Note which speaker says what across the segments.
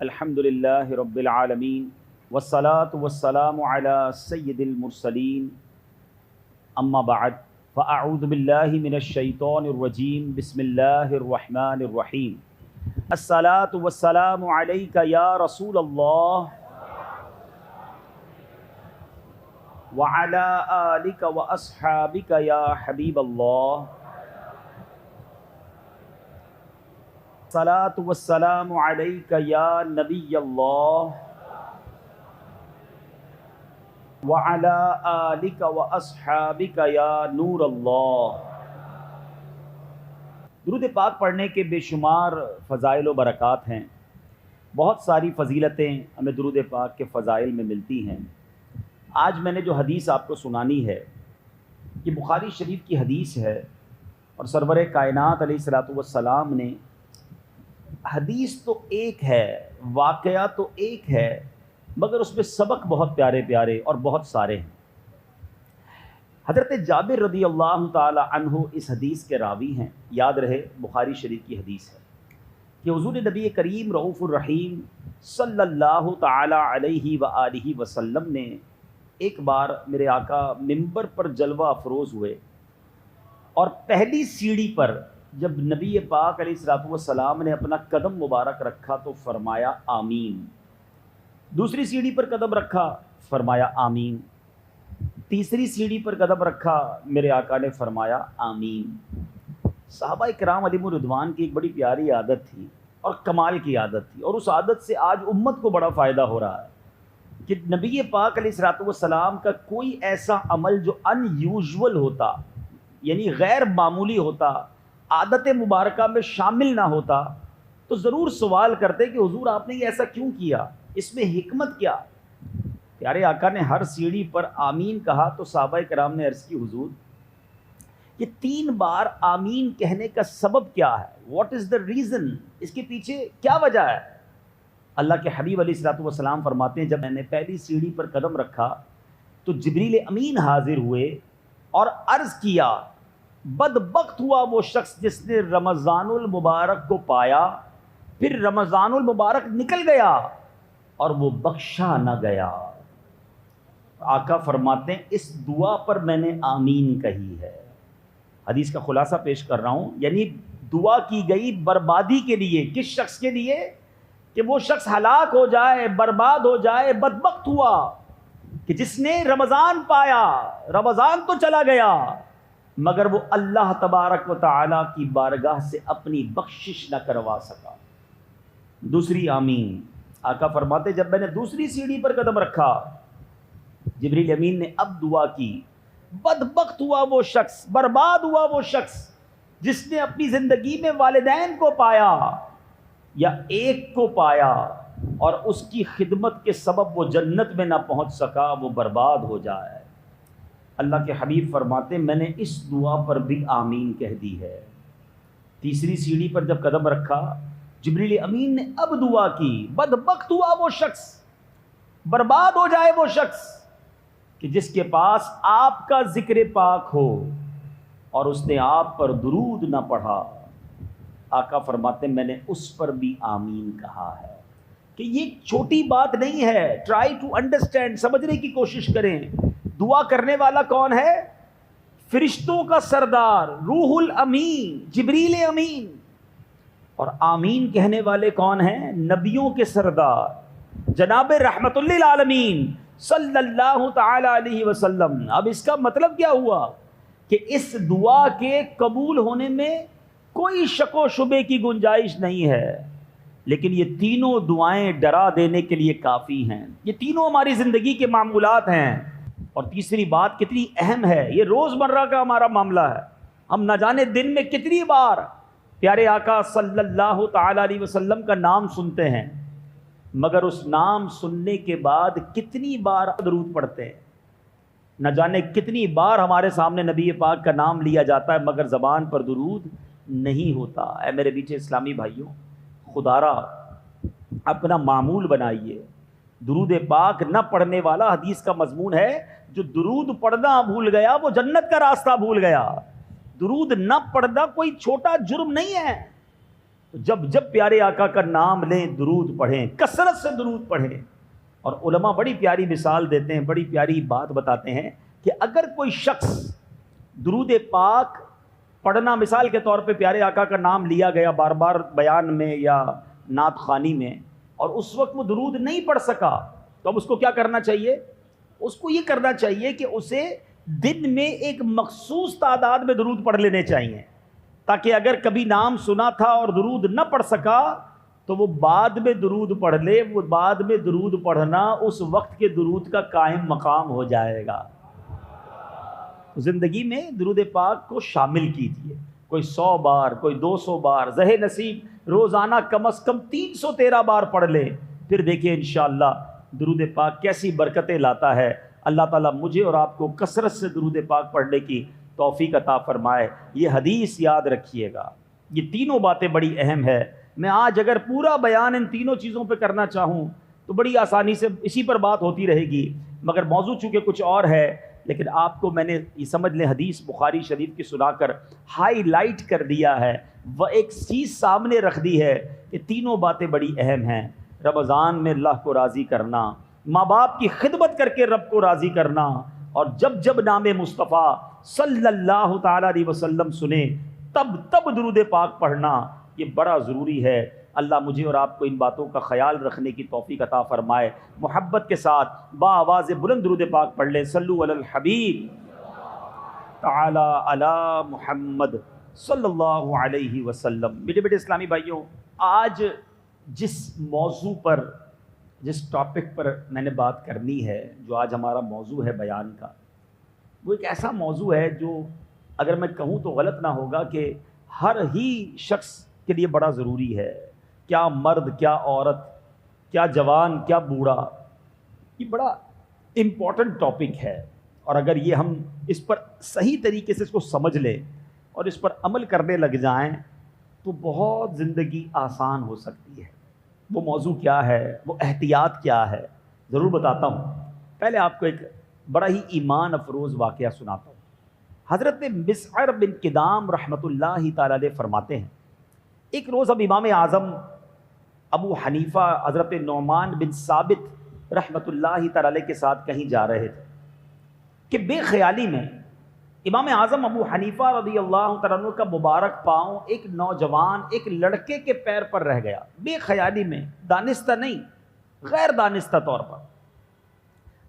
Speaker 1: الحمدللہ رب العالمین والصلاة والسلام علی سید المرسلین اما بعد فاعوذ باللہ من الشیطان الرجیم بسم اللہ الرحمن الرحیم الصلاة والسلام علیک یا رسول اللہ وعلی آلک واصحابک یا حبیب اللہ الصلاة والسلام علیک یا نبی اللہ وعلی آلک واصحابک یا نور اللہ۔ درود پاک پڑھنے کے بے شمار فضائل و برکات ہیں، بہت ساری فضیلتیں ہمیں درود پاک کے فضائل میں ملتی ہیں۔ آج میں نے جو حدیث آپ کو سنانی ہے یہ بخاری شریف کی حدیث ہے، اور سرور کائنات علیہ الصلوۃ والسلام نے حدیث تو ایک ہے، واقعہ تو ایک ہے، مگر اس میں سبق بہت پیارے پیارے اور بہت سارے ہیں۔ حضرت جابر رضی اللہ تعالی عنہ اس حدیث کے راوی ہیں۔ یاد رہے بخاری شریف کی حدیث ہے کہ حضور نبی کریم رؤوف الرحیم صلی اللہ تعالی علیہ وآلہ وسلم نے ایک بار میرے آقا ممبر پر جلوہ افروز ہوئے، اور پہلی سیڑھی پر جب نبی پاک علیہ الصلوۃ والسلام نے اپنا قدم مبارک رکھا تو فرمایا آمین، دوسری سیڑھی پر قدم رکھا فرمایا آمین، تیسری سیڑھی پر قدم رکھا میرے آقا نے فرمایا آمین۔ صحابہ کرام علیہم الرضوان کی ایک بڑی پیاری عادت تھی اور کمال کی عادت تھی، اور اس عادت سے آج امت کو بڑا فائدہ ہو رہا ہے کہ نبی پاک علیہ الصلوۃ والسلام کا کوئی ایسا عمل جو ان یوزول ہوتا، یعنی غیر معمولی ہوتا، عادت مبارکہ میں شامل نہ ہوتا، تو ضرور سوال کرتے کہ حضور آپ نے یہ ایسا کیوں کیا، اس میں حکمت کیا؟ پیارے آقا نے ہر سیڑھی پر آمین کہا تو صحابہ کرام نے عرض کی حضور یہ 3 بار آمین کہنے کا سبب کیا ہے؟ What is the reason? اس کے پیچھے کیا وجہ ہے؟ اللہ کے حبیب علیہ الصلوۃ والسلام فرماتے ہیں جب میں نے پہلی سیڑھی پر قدم رکھا تو جبریل امین حاضر ہوئے اور عرض کیا بدبخت ہوا وہ شخص جس نے رمضان المبارک کو پایا پھر رمضان المبارک نکل گیا اور وہ بخشا نہ گیا۔ آقا فرماتے ہیں اس دعا پر میں نے آمین کہی ہے۔ حدیث کا خلاصہ پیش کر رہا ہوں، یعنی دعا کی گئی بربادی کے لیے۔ کس شخص کے لیے؟ کہ وہ شخص ہلاک ہو جائے، برباد ہو جائے، بدبخت ہوا کہ جس نے رمضان پایا، رمضان تو چلا گیا مگر وہ اللہ تبارک و تعالی کی بارگاہ سے اپنی بخشش نہ کروا سکا۔ دوسری آمین، آقا فرماتے جب میں نے دوسری سیڑھی پر قدم رکھا جبریل امین نے اب دعا کی بدبخت ہوا وہ شخص، برباد ہوا وہ شخص جس نے اپنی زندگی میں والدین کو پایا یا ایک کو پایا اور اس کی خدمت کے سبب وہ جنت میں نہ پہنچ سکا، وہ برباد ہو جائے۔ اللہ کے حبیب فرماتے میں نے اس دعا پر بھی آمین کہہ دی ہے۔ تیسری سیڑھی پر جب قدم رکھا جبریل امین نے اب دعا کی بدبخت ہوا وہ شخص، برباد ہو جائے وہ شخص کہ جس کے پاس آپ کا ذکر پاک ہو اور اس نے آپ پر درود نہ پڑھا۔ آقا فرماتے میں نے اس پر بھی آمین کہا ہے۔ کہ یہ چھوٹی بات نہیں ہے، ٹرائی ٹو انڈرسٹینڈ، سمجھنے کی کوشش کریں۔ دعا کرنے والا کون ہے؟ فرشتوں کا سردار روح الامین جبریل امین، اور آمین کہنے والے کون ہیں؟ نبیوں کے سردار جناب رحمت للعالمین صلی اللہ تعالی علیہ وسلم۔ اب اس کا مطلب کیا ہوا کہ اس دعا کے قبول ہونے میں کوئی شک و شبے کی گنجائش نہیں ہے، لیکن یہ تینوں دعائیں ڈرا دینے کے لیے کافی ہیں۔ یہ تینوں ہماری زندگی کے معمولات ہیں۔ اور تیسری بات کتنی اہم ہے، یہ روز مرہ کا ہمارا معاملہ ہے۔ ہم نہ جانے دن میں کتنی بار پیارے آقا صلی اللہ تعالی علیہ وسلم کا نام سنتے ہیں، مگر اس نام سننے کے بعد کتنی بار درود پڑھتے ہیں۔ نہ جانے کتنی بار ہمارے سامنے نبی پاک کا نام لیا جاتا ہے مگر زبان پر درود نہیں ہوتا۔ اے میرے بیچے اسلامی بھائیوں، خدا را اپنا معمول بنائیے۔ درود پاک نہ پڑھنے والا، حدیث کا مضمون ہے، جو درود پڑھنا بھول گیا وہ جنت کا راستہ بھول گیا۔ درود نہ پڑھنا کوئی چھوٹا جرم نہیں ہے، تو جب جب پیارے آقا کا نام لیں درود پڑھیں، کثرت سے درود پڑھیں۔ اور علماء بڑی پیاری مثال دیتے ہیں، بڑی پیاری بات بتاتے ہیں کہ اگر کوئی شخص درود پاک پڑھنا، مثال کے طور پہ پیارے آقا کا نام لیا گیا بار بار بیان میں یا نعت خوانی میں، اور اس وقت وہ درود نہیں پڑھ سکا، تو اب اس کو کیا کرنا چاہیے؟ اس کو یہ کرنا چاہیے کہ اسے دن میں ایک مخصوص تعداد میں درود پڑھ لینے چاہیے، تاکہ اگر کبھی نام سنا تھا اور درود نہ پڑھ سکا تو وہ بعد میں درود پڑھ لے۔ وہ بعد میں درود پڑھنا اس وقت کے درود کا قائم مقام ہو جائے گا۔ زندگی میں درود پاک کو شامل کیجیے، کوئی 100 بار، کوئی 200 بار، زہ نصیب روزانہ کم از کم 313 بار پڑھ لے، پھر دیکھیں انشاءاللہ درود پاک کیسی برکتیں لاتا ہے۔ اللہ تعالیٰ مجھے اور آپ کو کثرت سے درود پاک پڑھنے کی توفیق عطا فرمائے۔ یہ حدیث یاد رکھیے گا، یہ تینوں باتیں بڑی اہم ہے۔ میں آج اگر پورا بیان ان تینوں چیزوں پہ کرنا چاہوں تو بڑی آسانی سے اسی پر بات ہوتی رہے گی، مگر موضوع چونکہ کچھ اور ہے، لیکن آپ کو میں نے یہ سمجھ لیں حدیث بخاری شریف کی سنا کر ہائی لائٹ کر دیا ہے، وہ ایک چیز سامنے رکھ دی ہے کہ تینوں باتیں بڑی اہم ہیں۔ رمضان میں اللہ کو راضی کرنا، ماں باپ کی خدمت کر کے رب کو راضی کرنا، اور جب جب نام مصطفیٰ صلی اللہ تعالیٰ علیہ وسلم سنیں تب درود پاک پڑھنا، یہ بڑا ضروری ہے۔ اللہ مجھے اور آپ کو ان باتوں کا خیال رکھنے کی توفیق عطا فرمائے۔ محبت کے ساتھ با آواز بلند درود پاک پڑھ لیں۔ صلو علی الحبیب تعالی علی محمد صلی اللہ علیہ وسلم۔ میٹھے بیٹے اسلامی بھائیوں، آج جس موضوع پر، جس ٹاپک پر میں نے بات کرنی ہے، جو آج ہمارا موضوع ہے بیان کا، وہ ایک ایسا موضوع ہے جو اگر میں کہوں تو غلط نہ ہوگا کہ ہر ہی شخص کے لیے بڑا ضروری ہے۔ کیا مرد، کیا عورت، کیا جوان، کیا بوڑھا، یہ بڑا امپورٹنٹ ٹاپک ہے، اور اگر یہ ہم اس پر صحیح طریقے سے اس کو سمجھ لیں اور اس پر عمل کرنے لگ جائیں تو بہت زندگی آسان ہو سکتی ہے۔ وہ موضوع کیا ہے، وہ احتیاط کیا ہے، ضرور بتاتا ہوں۔ پہلے آپ کو ایک بڑا ہی ایمان افروز واقعہ سناتا ہوں۔ حضرت مسعر بن کدام رحمۃ اللہ تعالی علیہ فرماتے ہیں، ایک روز اب امام اعظم ابو حنیفہ حضرت نعمان بن ثابت رحمۃ اللہ تعالی علیہ کے ساتھ کہیں جا رہے تھے کہ بے خیالی میں امام اعظم ابو حنیفہ رضی اللہ تعالیٰ عنہ کا مبارک پاؤں ایک نوجوان، ایک لڑکے کے پیر پر رہ گیا۔ بے خیالی میں، دانستہ نہیں، غیر دانستہ طور پر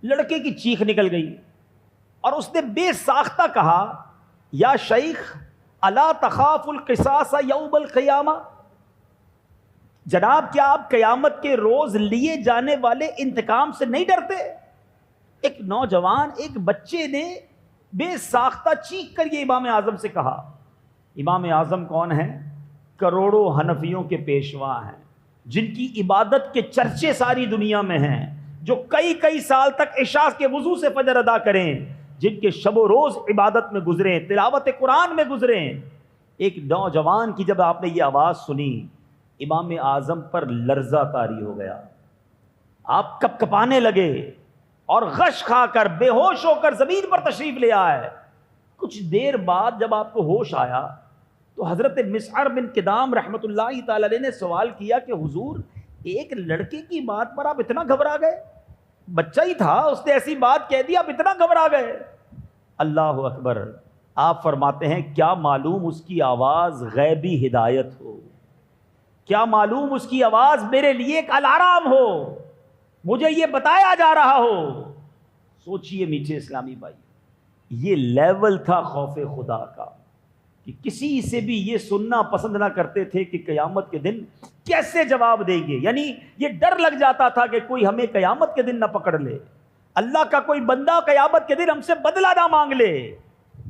Speaker 1: لڑکے کی چیخ نکل گئی، اور اس نے بے ساختہ کہا، یا شیخ الا تخاف القصاص یوم القیامہ، جناب کیا آپ قیامت کے روز لیے جانے والے انتقام سے نہیں ڈرتے؟ ایک نوجوان، ایک بچے نے بے ساختہ چیخ کر یہ امام اعظم سے کہا۔ امام اعظم کون ہیں؟ کروڑوں حنفیوں کے پیشوا ہیں، جن کی عبادت کے چرچے ساری دنیا میں ہیں، جو کئی سال تک عشاء کے وضو سے فجر ادا کریں، جن کے شب و روز عبادت میں گزریں، تلاوت قرآن میں گزریں۔ ایک نوجوان کی جب آپ نے یہ آواز سنی، امام اعظم پر لرزہ طاری ہو گیا، آپ کپ کپانے لگے اور غش کھا کر بے ہوش ہو کر زمین پر تشریف لے آئے۔ کچھ دیر بعد جب آپ کو ہوش آیا تو حضرت مسعر بن کدام رحمۃ اللہ تعالی علیہ نے سوال کیا کہ حضور، ایک لڑکے کی بات پر آپ اتنا گھبرا گئے؟ بچہ ہی تھا، اس نے ایسی بات کہہ دی، آپ اتنا گھبرا گئے؟ اللہ اکبر۔ آپ فرماتے ہیں کیا معلوم اس کی آواز غیبی ہدایت ہو، کیا معلوم اس کی آواز میرے لیے ایک الارم ہو، مجھے یہ بتایا جا رہا ہو۔ سوچئے میٹھے اسلامی بھائی، یہ لیول تھا خوف خدا کا کہ کسی سے بھی یہ سننا پسند نہ کرتے تھے کہ قیامت کے دن کیسے جواب دیں گے، یعنی یہ ڈر لگ جاتا تھا کہ کوئی ہمیں قیامت کے دن نہ پکڑ لے، اللہ کا کوئی بندہ قیامت کے دن ہم سے بدلہ نہ مانگ لے۔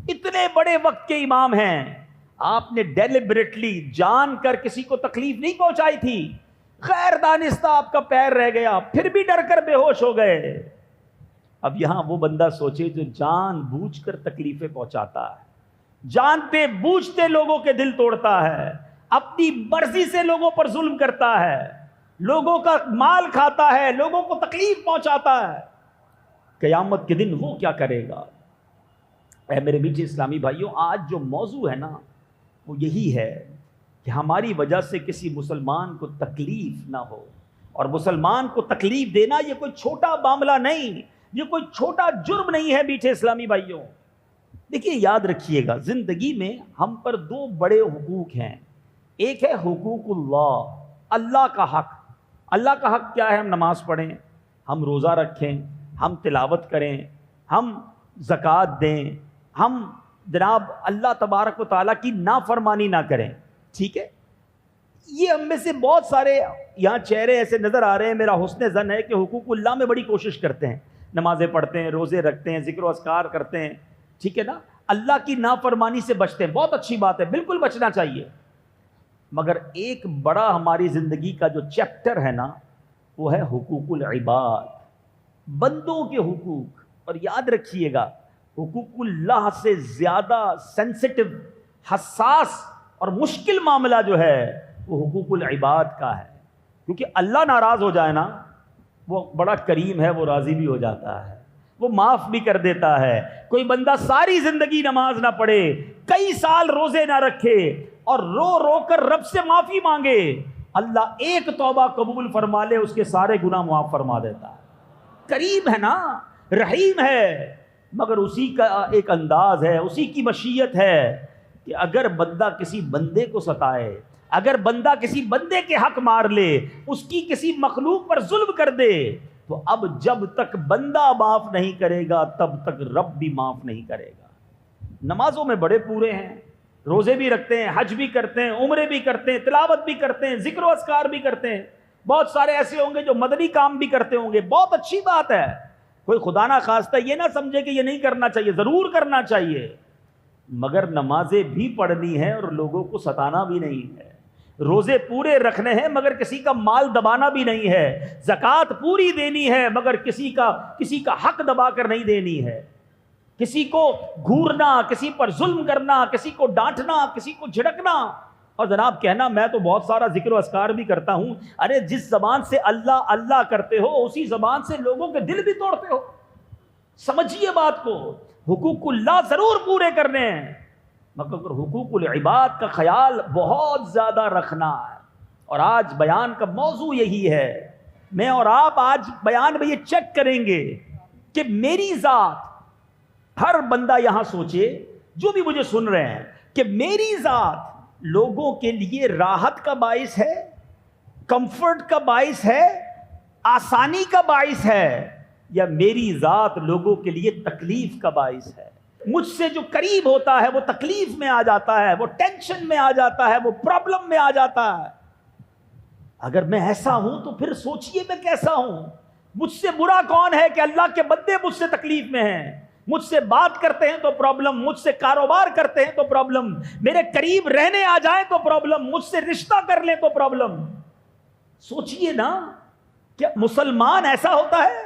Speaker 1: اتنے بڑے وقت کے امام ہیں، آپ نے ڈیلیبریٹلی جان کر کسی کو تکلیف نہیں پہنچائی تھی، غیر دانستہ آپ کا پیر رہ گیا، پھر بھی ڈر کر بے ہوش ہو گئے۔ اب یہاں وہ بندہ سوچے جو جان بوجھ کر تکلیفیں پہنچاتا ہے، جانتے بوجھتے لوگوں کے دل توڑتا ہے، اپنی مرضی سے لوگوں پر ظلم کرتا ہے، لوگوں کا مال کھاتا ہے، لوگوں کو تکلیف پہنچاتا ہے، قیامت کے دن وہ کیا کرے گا؟ اے میرے میٹھے اسلامی بھائیوں، آج جو موضوع ہے نا وہ یہی ہے کہ ہماری وجہ سے کسی مسلمان کو تکلیف نہ ہو. اور مسلمان کو تکلیف دینا یہ کوئی چھوٹا معاملہ نہیں، یہ کوئی چھوٹا جرم نہیں ہے میٹھے اسلامی بھائیوں. دیکھیے یاد رکھیے گا، زندگی میں ہم پر دو بڑے حقوق ہیں. ایک ہے حقوق اللہ، اللہ کا حق. اللہ کا حق کیا ہے؟ ہم نماز پڑھیں، ہم روزہ رکھیں، ہم تلاوت کریں، ہم زکوٰۃ دیں، ہم جناب اللہ تبارک و تعالیٰ کی نافرمانی نہ کریں. ٹھیک ہے، یہ ہم میں سے بہت سارے یہاں چہرے ایسے نظر آ رہے ہیں، میرا حسن ظن ہے کہ حقوق اللہ میں بڑی کوشش کرتے ہیں، نمازیں پڑھتے ہیں، روزے رکھتے ہیں، ذکر و اذکار کرتے ہیں. ٹھیک ہے نا، اللہ کی نافرمانی سے بچتے ہیں، بہت اچھی بات ہے، بالکل بچنا چاہیے. مگر ایک بڑا ہماری زندگی کا جو چیپٹر ہے نا، وہ ہے حقوق العباد، بندوں کے حقوق. اور یاد رکھیے گا، حقوق اللہ سے زیادہ سینسٹیو، حساس اور مشکل معاملہ جو ہے وہ حقوق العباد کا ہے. کیونکہ اللہ ناراض ہو جائے نا، وہ بڑا کریم ہے، وہ راضی بھی ہو جاتا ہے، وہ معاف بھی کر دیتا ہے. کوئی بندہ ساری زندگی نماز نہ پڑھے، کئی سال روزے نہ رکھے اور رو رو کر رب سے معافی مانگے، اللہ ایک توبہ قبول فرما لے، اس کے سارے گناہ معاف فرما دیتا ہے. کریم ہے نا، رحیم ہے. مگر اسی کا ایک انداز ہے، اسی کی مشیت ہے کہ اگر بندہ کسی بندے کو ستائے، اگر بندہ کسی بندے کے حق مار لے، اس کی کسی مخلوق پر ظلم کر دے، تو اب جب تک بندہ معاف نہیں کرے گا تب تک رب بھی معاف نہیں کرے گا. نمازوں میں بڑے پورے ہیں، روزے بھی رکھتے ہیں، حج بھی کرتے ہیں، عمرے بھی کرتے ہیں، تلاوت بھی کرتے ہیں، ذکر و اذکار بھی کرتے ہیں. بہت سارے ایسے ہوں گے جو مدنی کام بھی کرتے ہوں گے، بہت اچھی بات ہے. کوئی خدا نہ خواستہ یہ نہ سمجھے کہ یہ نہیں کرنا چاہیے، ضرور کرنا چاہیے. مگر نمازیں بھی پڑھنی ہے اور لوگوں کو ستانا بھی نہیں ہے. روزے پورے رکھنے ہیں مگر کسی کا مال دبانا بھی نہیں ہے. زکوٰۃ پوری دینی ہے مگر کسی کا حق دبا کر نہیں دینی ہے. کسی کو گھورنا، کسی پر ظلم کرنا، کسی کو ڈانٹنا، کسی کو جھڑکنا اور جناب کہنا میں تو بہت سارا ذکر و اذکار بھی کرتا ہوں. ارے جس زبان سے اللہ اللہ کرتے ہو اسی زبان سے لوگوں کے دل بھی توڑتے ہو. سمجھیے بات کو، حقوق اللہ ضرور پورے کرنے ہیں مگر حقوق العباد کا خیال بہت زیادہ رکھنا ہے. اور آج بیان کا موضوع یہی ہے. میں اور آپ آج بیان میں یہ چیک کریں گے کہ میری ذات، ہر بندہ یہاں سوچے جو بھی مجھے سن رہے ہیں، کہ میری ذات لوگوں کے لیے راحت کا باعث ہے، کمفرٹ کا باعث ہے، آسانی کا باعث ہے، یا میری ذات لوگوں کے لیے تکلیف کا باعث ہے. مجھ سے جو قریب ہوتا ہے وہ تکلیف میں آ جاتا ہے، وہ ٹینشن میں آ جاتا ہے، وہ پرابلم میں آ جاتا ہے. اگر میں ایسا ہوں تو پھر سوچئے میں کیسا ہوں. مجھ سے برا کون ہے کہ اللہ کے بندے مجھ سے تکلیف میں ہیں. مجھ سے بات کرتے ہیں تو پرابلم، مجھ سے کاروبار کرتے ہیں تو پرابلم، میرے قریب رہنے آ جائیں تو پرابلم، مجھ سے رشتہ کر لیں تو پرابلم. سوچئے نا، کیا مسلمان ایسا ہوتا ہے؟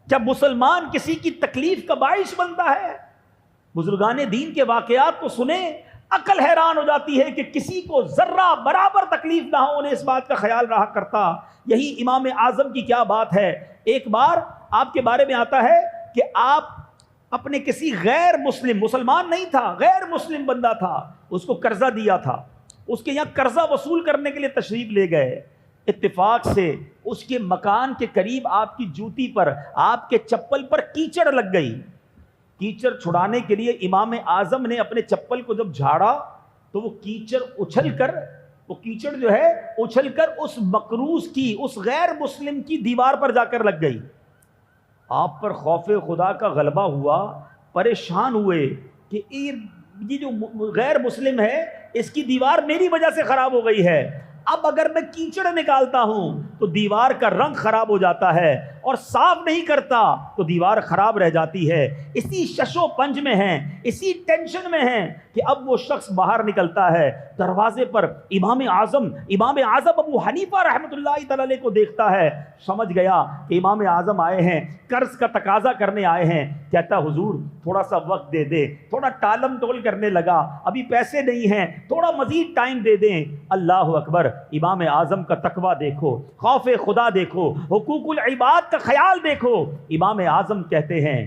Speaker 1: کیا مسلمان کسی کی تکلیف کا باعث بنتا ہے؟ بزرگان دین کے واقعات کو سنیں، عقل حیران ہو جاتی ہے کہ کسی کو ذرہ برابر تکلیف نہ ہو، انہیں اس بات کا خیال رہا کرتا. یہی امام اعظم کی کیا بات ہے. ایک بار آپ کے بارے میں آتا ہے کہ آپ اپنے کسی غیر مسلم، مسلمان نہیں تھا، غیر مسلم بندہ تھا، اس کو قرضہ دیا تھا، اس کے یہاں قرضہ وصول کرنے کے لیے تشریف لے گئے. اتفاق سے اس کے مکان کے قریب آپ کی جوتی پر، آپ کے چپل پر کیچڑ لگ گئی. کیچڑ چھڑانے کے لیے امام اعظم نے اپنے چپل کو جب جھاڑا تو وہ کیچڑ جو ہے اچھل کر اس مقروض کی، اس غیر مسلم کی دیوار پر جا کر لگ گئی. آپ پر خوف خدا کا غلبہ ہوا، پریشان ہوئے کہ یہ جو غیر مسلم ہے اس کی دیوار میری وجہ سے خراب ہو گئی ہے. اب اگر میں کیچڑ نکالتا ہوں تو دیوار کا رنگ خراب ہو جاتا ہے، اور صاف نہیں کرتا تو دیوار خراب رہ جاتی ہے. اسی شش و پنج میں ہیں، اسی ٹینشن میں ہیں کہ اب وہ شخص باہر نکلتا ہے. دروازے پر امام اعظم ابو حنیفہ رحمۃ اللہ تعالی علیہ کو دیکھتا ہے. سمجھ گیا کہ امام اعظم آئے ہیں، قرض کا تقاضا کرنے آئے ہیں. کہتا حضور تھوڑا سا وقت دے دے. تھوڑا ٹالم ٹول کرنے لگا، ابھی پیسے نہیں ہیں، تھوڑا مزید ٹائم دے دیں. اللہ اکبر، امام اعظم کا تقویٰ دیکھو، خوف خدا دیکھو، حقوق العباد کا خیال دیکھو. امام اعظم کہتے ہیں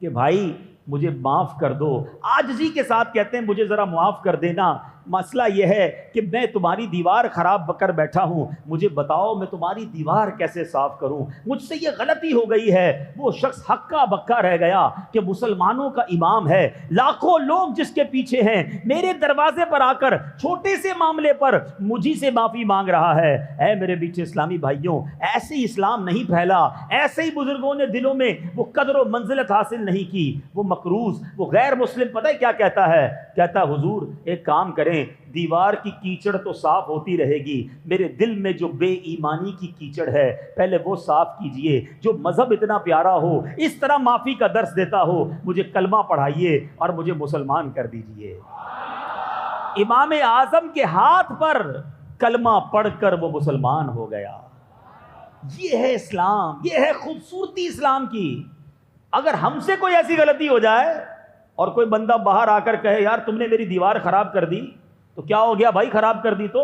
Speaker 1: کہ بھائی مجھے معاف کر دو. عاجزی کے ساتھ کہتے ہیں مجھے ذرا معاف کر دینا. مسئلہ یہ ہے کہ میں تمہاری دیوار خراب کر بیٹھا ہوں، مجھے بتاؤ میں تمہاری دیوار کیسے صاف کروں، مجھ سے یہ غلطی ہو گئی ہے۔ وہ شخص ہکا بکا رہ گیا کہ مسلمانوں کا امام ہے، لاکھوں لوگ جس کے پیچھے ہیں، میرے دروازے پر آ کر چھوٹے سے معاملے پر مجھی سے معافی مانگ رہا ہے۔ اے میرے بیچ اسلامی بھائیوں، ایسے ہی اسلام نہیں پھیلا، ایسے ہی بزرگوں نے دلوں میں وہ قدر و منزلت حاصل نہیں کی۔ وہ مقروض، وہ غیر مسلم پتہ ہے کیا کہتا ہے؟ کہتا ہے حضور ایک کام کریں، دیوار کی کیچڑ تو صاف ہوتی رہے گی، میرے دل میں جو بے ایمانی کی کیچڑ ہے پہلے وہ صاف کیجئے۔ جو مذہب اتنا پیارا ہو، اس طرح معافی کا درس دیتا ہو، مجھے کلمہ پڑھائیے اور مجھے مسلمان کر دیجئے۔ امام اعظم کے ہاتھ پر کلمہ پڑھ کر وہ مسلمان ہو گیا۔ یہ ہے اسلام، یہ ہے خوبصورتی اسلام کی۔ اگر ہم سے کوئی ایسی غلطی ہو جائے اور کوئی بندہ باہر آ کر کہے یار تم نے میری دیوار خراب کر دی، تو کیا ہو گیا بھائی، خراب کر دی تو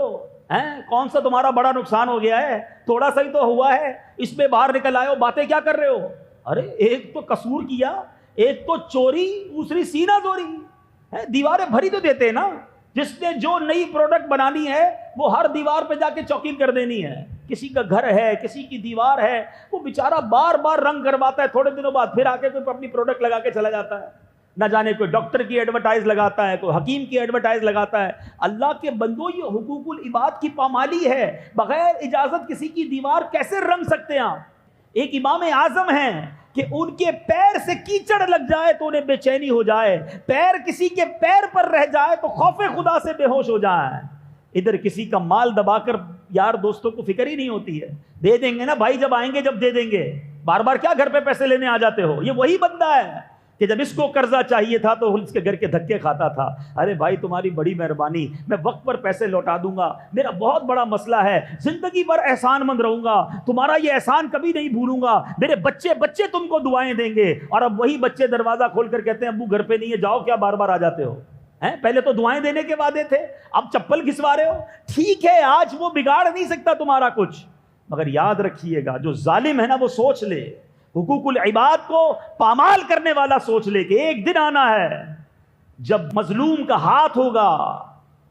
Speaker 1: کون سا تمہارا بڑا نقصان ہو گیا ہے؟ تھوڑا سا ہی تو ہوا ہے، اس میں باہر نکل آئے ہو، باتیں کیا کر رہے ہو؟ ارے ایک تو قصور کیا، ایک تو چوری، دوسری سینہ زوری۔ دیواریں بھری تو دیتے ہیں نا، جس نے جو نئی پروڈکٹ بنانی ہے وہ ہر دیوار پہ جا کے چوکنگ کر دینی ہے۔ کسی کا گھر ہے، کسی کی دیوار ہے، وہ بیچارہ بار بار رنگ کرواتا ہے، تھوڑے دنوں بعد پھر آ کے کوئی اپنی پروڈکٹ لگا کے چلا جاتا ہے۔ نہ جانے کوئی ڈاکٹر کی ایڈورٹائز لگاتا ہے، کوئی حکیم کی ایڈورٹائز لگاتا ہے۔ اللہ کے بندو، یہ حقوق العباد کی پامالی ہے۔ بغیر اجازت کسی کی دیوار کیسے رنگ سکتے ہیں آپ؟ ایک امام اعظم ہیں کہ ان کے پیر سے کیچڑ لگ جائے تو انہیں بے چینی ہو جائے، پیر کسی کے پیر پر رہ جائے تو خوف خدا سے بے ہوش ہو جائے۔ ادھر کسی کا مال دبا کر یار دوستوں کو فکر ہی نہیں ہوتی ہے، دے دیں گے نا بھائی، جب آئیں گے جب دے دیں گے، بار بار کیا گھر پہ پیسے لینے آ جاتے ہو؟ یہ وہی بندہ ہے کہ جب اس کو قرضہ چاہیے تھا تو اس کے گھر کے دھکے کھاتا تھا۔ ارے بھائی تمہاری بڑی مہربانی، میں وقت پر پیسے لوٹا دوں گا، میرا بہت بڑا مسئلہ ہے، زندگی بھر احسان مند رہوں گا، تمہارا یہ احسان کبھی نہیں بھولوں گا، میرے بچے بچے تم کو دعائیں دیں گے۔ اور اب وہی بچے دروازہ کھول کر کہتے ہیں ابو گھر پہ نہیں ہے، جاؤ، کیا بار بار آ جاتے ہو؟ پہلے تو دعائیں دینے کے وعدے تھے، اب چپل گھسوا رہے ہو۔ ٹھیک ہے، آج وہ بگاڑ نہیں سکتا تمہارا کچھ، مگر یاد رکھیے گا جو ظالم ہے نا وہ سوچ لے، حقوق العباد کو پامال کرنے والا سوچ لے کہ ایک دن آنا ہے جب مظلوم کا ہاتھ ہوگا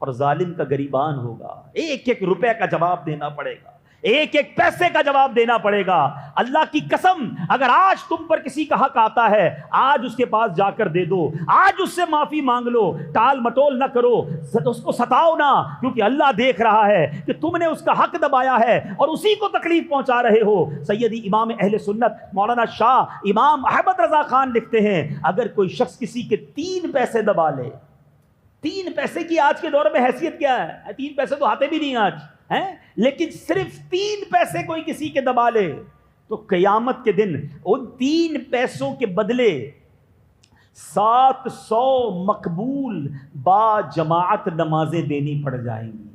Speaker 1: اور ظالم کا گریبان ہوگا، ایک ایک روپے کا جواب دینا پڑے گا، ایک ایک پیسے کا جواب دینا پڑے گا۔ اللہ کی قسم، اگر آج تم پر کسی کا حق آتا ہے، آج اس کے پاس جا کر دے دو، آج اس سے معافی مانگ لو، ٹال مٹول نہ کرو، اس کو ستاؤ نہ، کیونکہ اللہ دیکھ رہا ہے کہ تم نے اس کا حق دبایا ہے اور اسی کو تکلیف پہنچا رہے ہو۔ سیدی امام اہل سنت مولانا شاہ امام احمد رضا خان لکھتے ہیں، اگر کوئی شخص کسی کے 3 پیسے دبا لے، 3 پیسے کی آج کے دور میں حیثیت کیا ہے؟ 3 پیسے تو آتے بھی نہیں آج ہیں، لیکن صرف 3 پیسے کوئی کسی کے دبا لے تو قیامت کے دن ان 3 پیسوں کے بدلے 700 مقبول با جماعت نمازیں دینی پڑ جائیں گی۔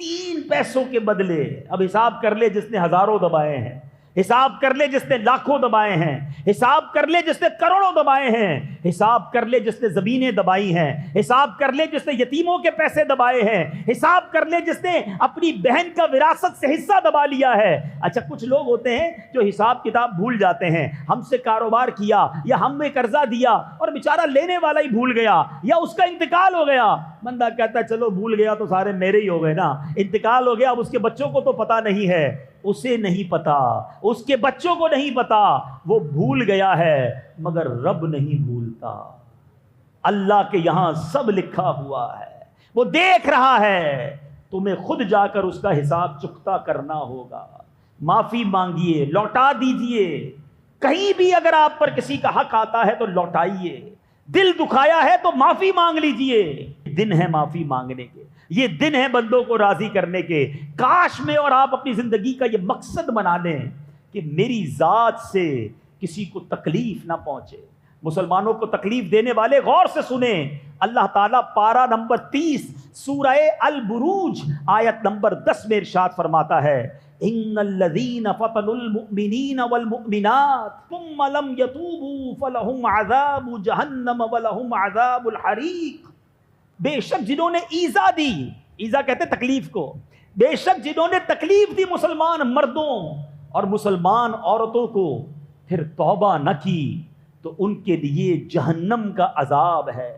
Speaker 1: 3 پیسوں کے بدلے، اب حساب کر لے جس نے ہزاروں دبائے ہیں، حساب کر لے جس نے لاکھوں دبائے ہیں، حساب کر لے جس نے کروڑوں دبائے ہیں، حساب کر لے جس نے زمینیں دبائی ہیں، حساب کر لے جس نے یتیموں کے پیسے دبائے ہیں، حساب کر لے جس نے اپنی بہن کا وراثت سے حصہ دبا لیا ہے۔ اچھا کچھ لوگ ہوتے ہیں جو حساب کتاب بھول جاتے ہیں، ہم سے کاروبار کیا یا ہم نے قرضہ دیا اور بیچارہ لینے والا ہی بھول گیا یا اس کا انتقال ہو گیا، بندہ کہتا ہے چلو بھول گیا تو سارے میرے ہی ہو گئے نا، انتقال ہو گیا، اب اس کے بچوں کو تو پتہ نہیں ہے، اسے نہیں پتا، اس کے بچوں کو نہیں پتا، وہ بھول گیا ہے، مگر رب نہیں بھولتا۔ اللہ کے یہاں سب لکھا ہوا ہے، وہ دیکھ رہا ہے، تمہیں خود جا کر اس کا حساب چکتا کرنا ہوگا۔ معافی مانگیے، لوٹا دیجئے، کہیں بھی اگر آپ پر کسی کا حق آتا ہے تو لوٹائیے، دل دکھایا ہے تو معافی مانگ لیجئے۔ دن ہے معافی مانگنے کے، یہ دن ہے بندوں کو راضی کرنے کے۔ کاش میں اور آپ اپنی زندگی کا یہ مقصد بنا لیں کہ میری ذات سے کسی کو تکلیف نہ پہنچے۔ مسلمانوں کو تکلیف دینے والے غور سے سنیں، اللہ تعالیٰ پارہ نمبر 30 سورہ البروج آیت نمبر 10 میں ارشاد فرماتا ہے، ان الذین فتنوا المؤمنین والمؤمنات ثم لم یتوبوا فلہم عذاب جہنم ولہم عذاب الحریق۔ بے شک جنہوں نے ایذا دی، ایذا کہتے تکلیف کو، بے شک جنہوں نے تکلیف دی مسلمان مردوں اور مسلمان عورتوں کو، پھر توبہ نہ کی تو ان کے لیے جہنم کا عذاب ہے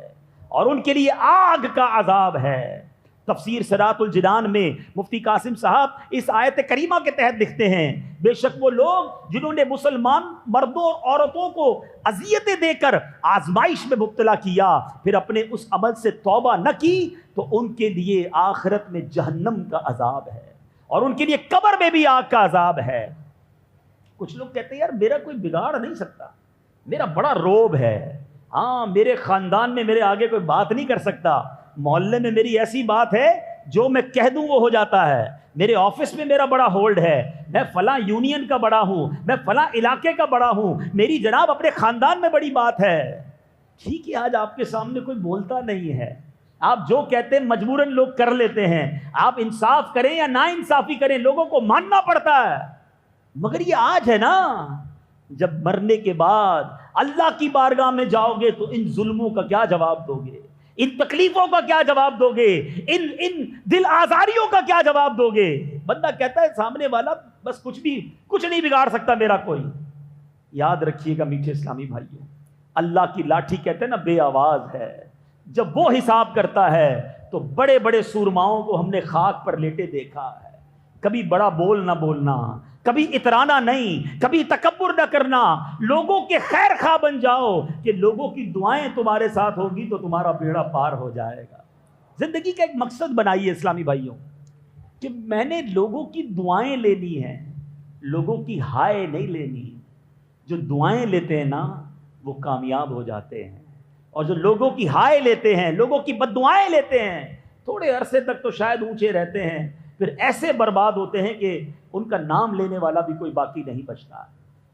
Speaker 1: اور ان کے لیے آگ کا عذاب ہے۔ تفسیر صراط الجنان میں مفتی قاسم صاحب اس آیت کریمہ کے تحت لکھتے ہیں بے شک وہ لوگ جنہوں نے مسلمان مردوں اور عورتوں کو اذیتیں دے کر آزمائش میں مبتلا کیا پھر اپنے اس عمل سے توبہ نہ کی تو ان کے لیے آخرت میں جہنم کا عذاب ہے اور ان کے لیے قبر میں بھی آگ کا عذاب ہے۔ کچھ لوگ کہتے ہیں یار میرا کوئی بگاڑ نہیں سکتا، میرا بڑا روب ہے، ہاں میرے خاندان میں میرے آگے کوئی بات نہیں کر سکتا، محلے میں میری ایسی بات ہے جو میں کہہ دوں وہ ہو جاتا ہے، میرے آفس میں میرا بڑا ہولڈ ہے، میں فلاں یونین کا بڑا ہوں، میں فلاں علاقے کا بڑا ہوں، میری جناب اپنے خاندان میں بڑی بات ہے۔ ٹھیک ہے، آج آپ کے سامنے کوئی بولتا نہیں ہے، آپ جو کہتے ہیں مجبوراً لوگ کر لیتے ہیں، آپ انصاف کریں یا نا انصافی کریں لوگوں کو ماننا پڑتا ہے، مگر یہ آج ہے نا جب مرنے کے بعد اللہ کی بارگاہ میں جاؤ گے تو ان ظلموں کا کیا جواب دو گے، ان تکلیفوں کا کیا جواب دو گے، ان دل آزاریوں کا کیا جواب دو گے؟ بندہ کہتا ہے سامنے والا بس کچھ نہیں بگاڑ سکتا میرا کوئی۔ یاد رکھیے گا میٹھے اسلامی بھائیوں، اللہ کی لاٹھی کہتے ہیں نا بے آواز ہے، جب وہ حساب کرتا ہے تو بڑے بڑے سورماؤں کو ہم نے خاک پر لیٹے دیکھا ہے، کبھی بڑا بول نہ بولنا، کبھی اترانا نہیں، کبھی تکبر نہ کرنا، لوگوں کے خیر خواہ بن جاؤ کہ لوگوں کی دعائیں تمہارے ساتھ ہوگی تو تمہارا بیڑا پار ہو جائے گا۔ زندگی کا ایک مقصد بنائیے اسلامی بھائیوں کہ میں نے لوگوں کی دعائیں لینی ہیں، لوگوں کی ہائے نہیں لینی۔ جو دعائیں لیتے ہیں نا وہ کامیاب ہو جاتے ہیں، اور جو لوگوں کی ہائے لیتے ہیں، لوگوں کی بد دعائیں لیتے ہیں، تھوڑے عرصے تک تو شاید اونچے رہتے ہیں، پھر ایسے برباد ہوتے ہیں کہ ان کا نام لینے والا بھی کوئی باقی نہیں بچتا۔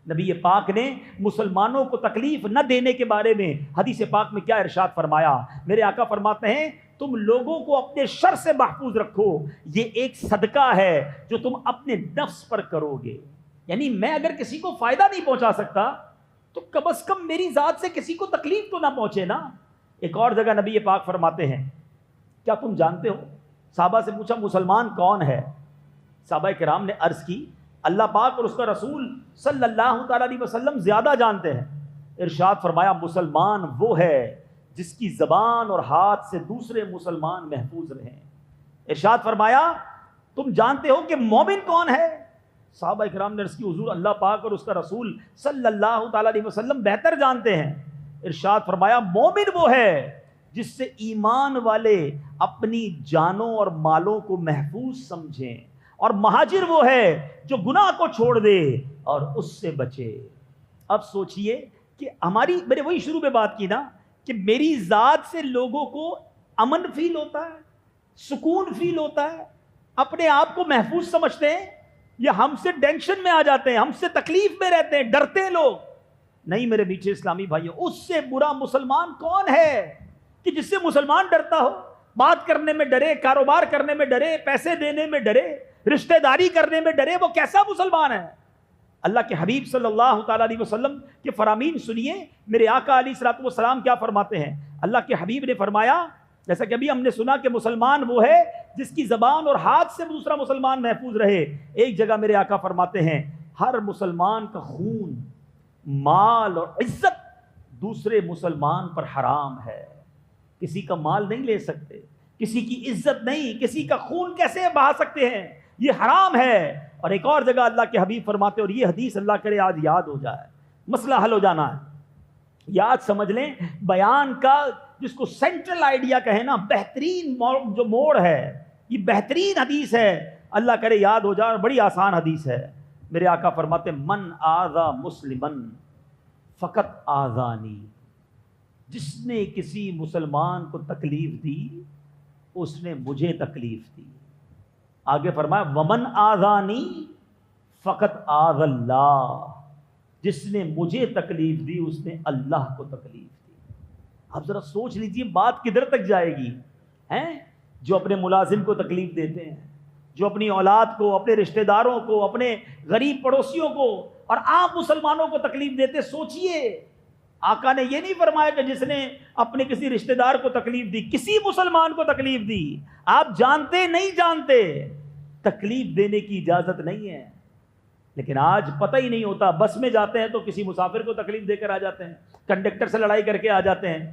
Speaker 1: نبی پاک نے مسلمانوں کو تکلیف نہ دینے کے بارے میں حدیث پاک میں کیا ارشاد فرمایا؟ میرے آقا فرماتے ہیں تم لوگوں کو اپنے شر سے محفوظ رکھو، یہ ایک صدقہ ہے جو تم اپنے نفس پر کرو گے۔ یعنی میں اگر کسی کو فائدہ نہیں پہنچا سکتا تو کم از کم میری ذات سے کسی کو تکلیف تو نہ پہنچے نا۔ ایک اور جگہ نبی پاک فرماتے ہیں کیا تم جانتے ہو؟ صحابہ سے پوچھا مسلمان کون ہے؟ صحابہ کرام نے عرض کی اللہ پاک اور اس کا رسول صلی اللہ تعالیٰ علیہ وسلم زیادہ جانتے ہیں۔ ارشاد فرمایا مسلمان وہ ہے جس کی زبان اور ہاتھ سے دوسرے مسلمان محفوظ رہیں۔ ارشاد فرمایا تم جانتے ہو کہ مومن کون ہے؟ صحابہ کرام نے عرض کی حضور اللہ پاک اور اس کا رسول صلی اللہ تعالیٰ علیہ وسلم بہتر جانتے ہیں۔ ارشاد فرمایا مومن وہ ہے جس سے ایمان والے اپنی جانوں اور مالوں کو محفوظ سمجھیں، اور مہاجر وہ ہے جو گناہ کو چھوڑ دے اور اس سے بچے۔ اب سوچئے کہ میں نے وہی شروع میں بات کی نا کہ میری ذات سے لوگوں کو امن فیل ہوتا ہے، سکون فیل ہوتا ہے، اپنے آپ کو محفوظ سمجھتے ہیں، یا ہم سے ٹینشن میں آ جاتے ہیں، ہم سے تکلیف میں رہتے ہیں، ڈرتے ہیں لوگ؟ نہیں میرے میٹھے اسلامی بھائیوں، اس سے برا مسلمان کون ہے کہ جس سے مسلمان ڈرتا ہو؟ بات کرنے میں ڈرے، کاروبار کرنے میں ڈرے، پیسے دینے میں ڈرے، رشتہ داری کرنے میں ڈرے، وہ کیسا مسلمان ہے؟ اللہ کے حبیب صلی اللہ تعالیٰ علیہ وسلم کے فرامین سنیے، میرے آقا علیہ الصلوۃ والسلام کیا فرماتے ہیں۔ اللہ کے حبیب نے فرمایا جیسا کہ ابھی ہم نے سنا کہ مسلمان وہ ہے جس کی زبان اور ہاتھ سے دوسرا مسلمان محفوظ رہے۔ ایک جگہ میرے آقا فرماتے ہیں ہر مسلمان کا خون، مال اور عزت دوسرے مسلمان پر حرام ہے۔ کسی کا مال نہیں لے سکتے، کسی کی عزت نہیں، کسی کا خون کیسے بہا سکتے ہیں، یہ حرام ہے۔ اور ایک اور جگہ اللہ کے حبیب فرماتے، اور یہ حدیث اللہ کرے آج یاد ہو جائے، مسئلہ حل ہو جانا ہے، یاد سمجھ لیں، بیان کا جس کو سینٹرل آئیڈیا کہیں نا، بہترین جو موڑ ہے، یہ بہترین حدیث ہے، اللہ کرے یاد ہو جائے، بڑی آسان حدیث ہے۔ میرے آقا فرماتے من آذا مسلمن فقط آذانی، جس نے کسی مسلمان کو تکلیف دی اس نے مجھے تکلیف دی۔ آگے فرمایا ومن آذانی فقط آذ اللہ، جس نے مجھے تکلیف دی اس نے اللہ کو تکلیف دی۔ اب ذرا سوچ لیجئے بات کدھر تک جائے گی، ہیں جو اپنے ملازم کو تکلیف دیتے ہیں، جو اپنی اولاد کو، اپنے رشتہ داروں کو، اپنے غریب پڑوسیوں کو اور عام مسلمانوں کو تکلیف دیتے۔ سوچئے آقا نے یہ نہیں فرمایا کہ جس نے اپنے کسی رشتہ دار کو تکلیف دی، کسی مسلمان کو تکلیف دی، آپ جانتے نہیں جانتے، تکلیف دینے کی اجازت نہیں ہے۔ لیکن آج پتہ ہی نہیں ہوتا، بس میں جاتے ہیں تو کسی مسافر کو تکلیف دے کر آ جاتے ہیں، کنڈکٹر سے لڑائی کر کے آ جاتے ہیں،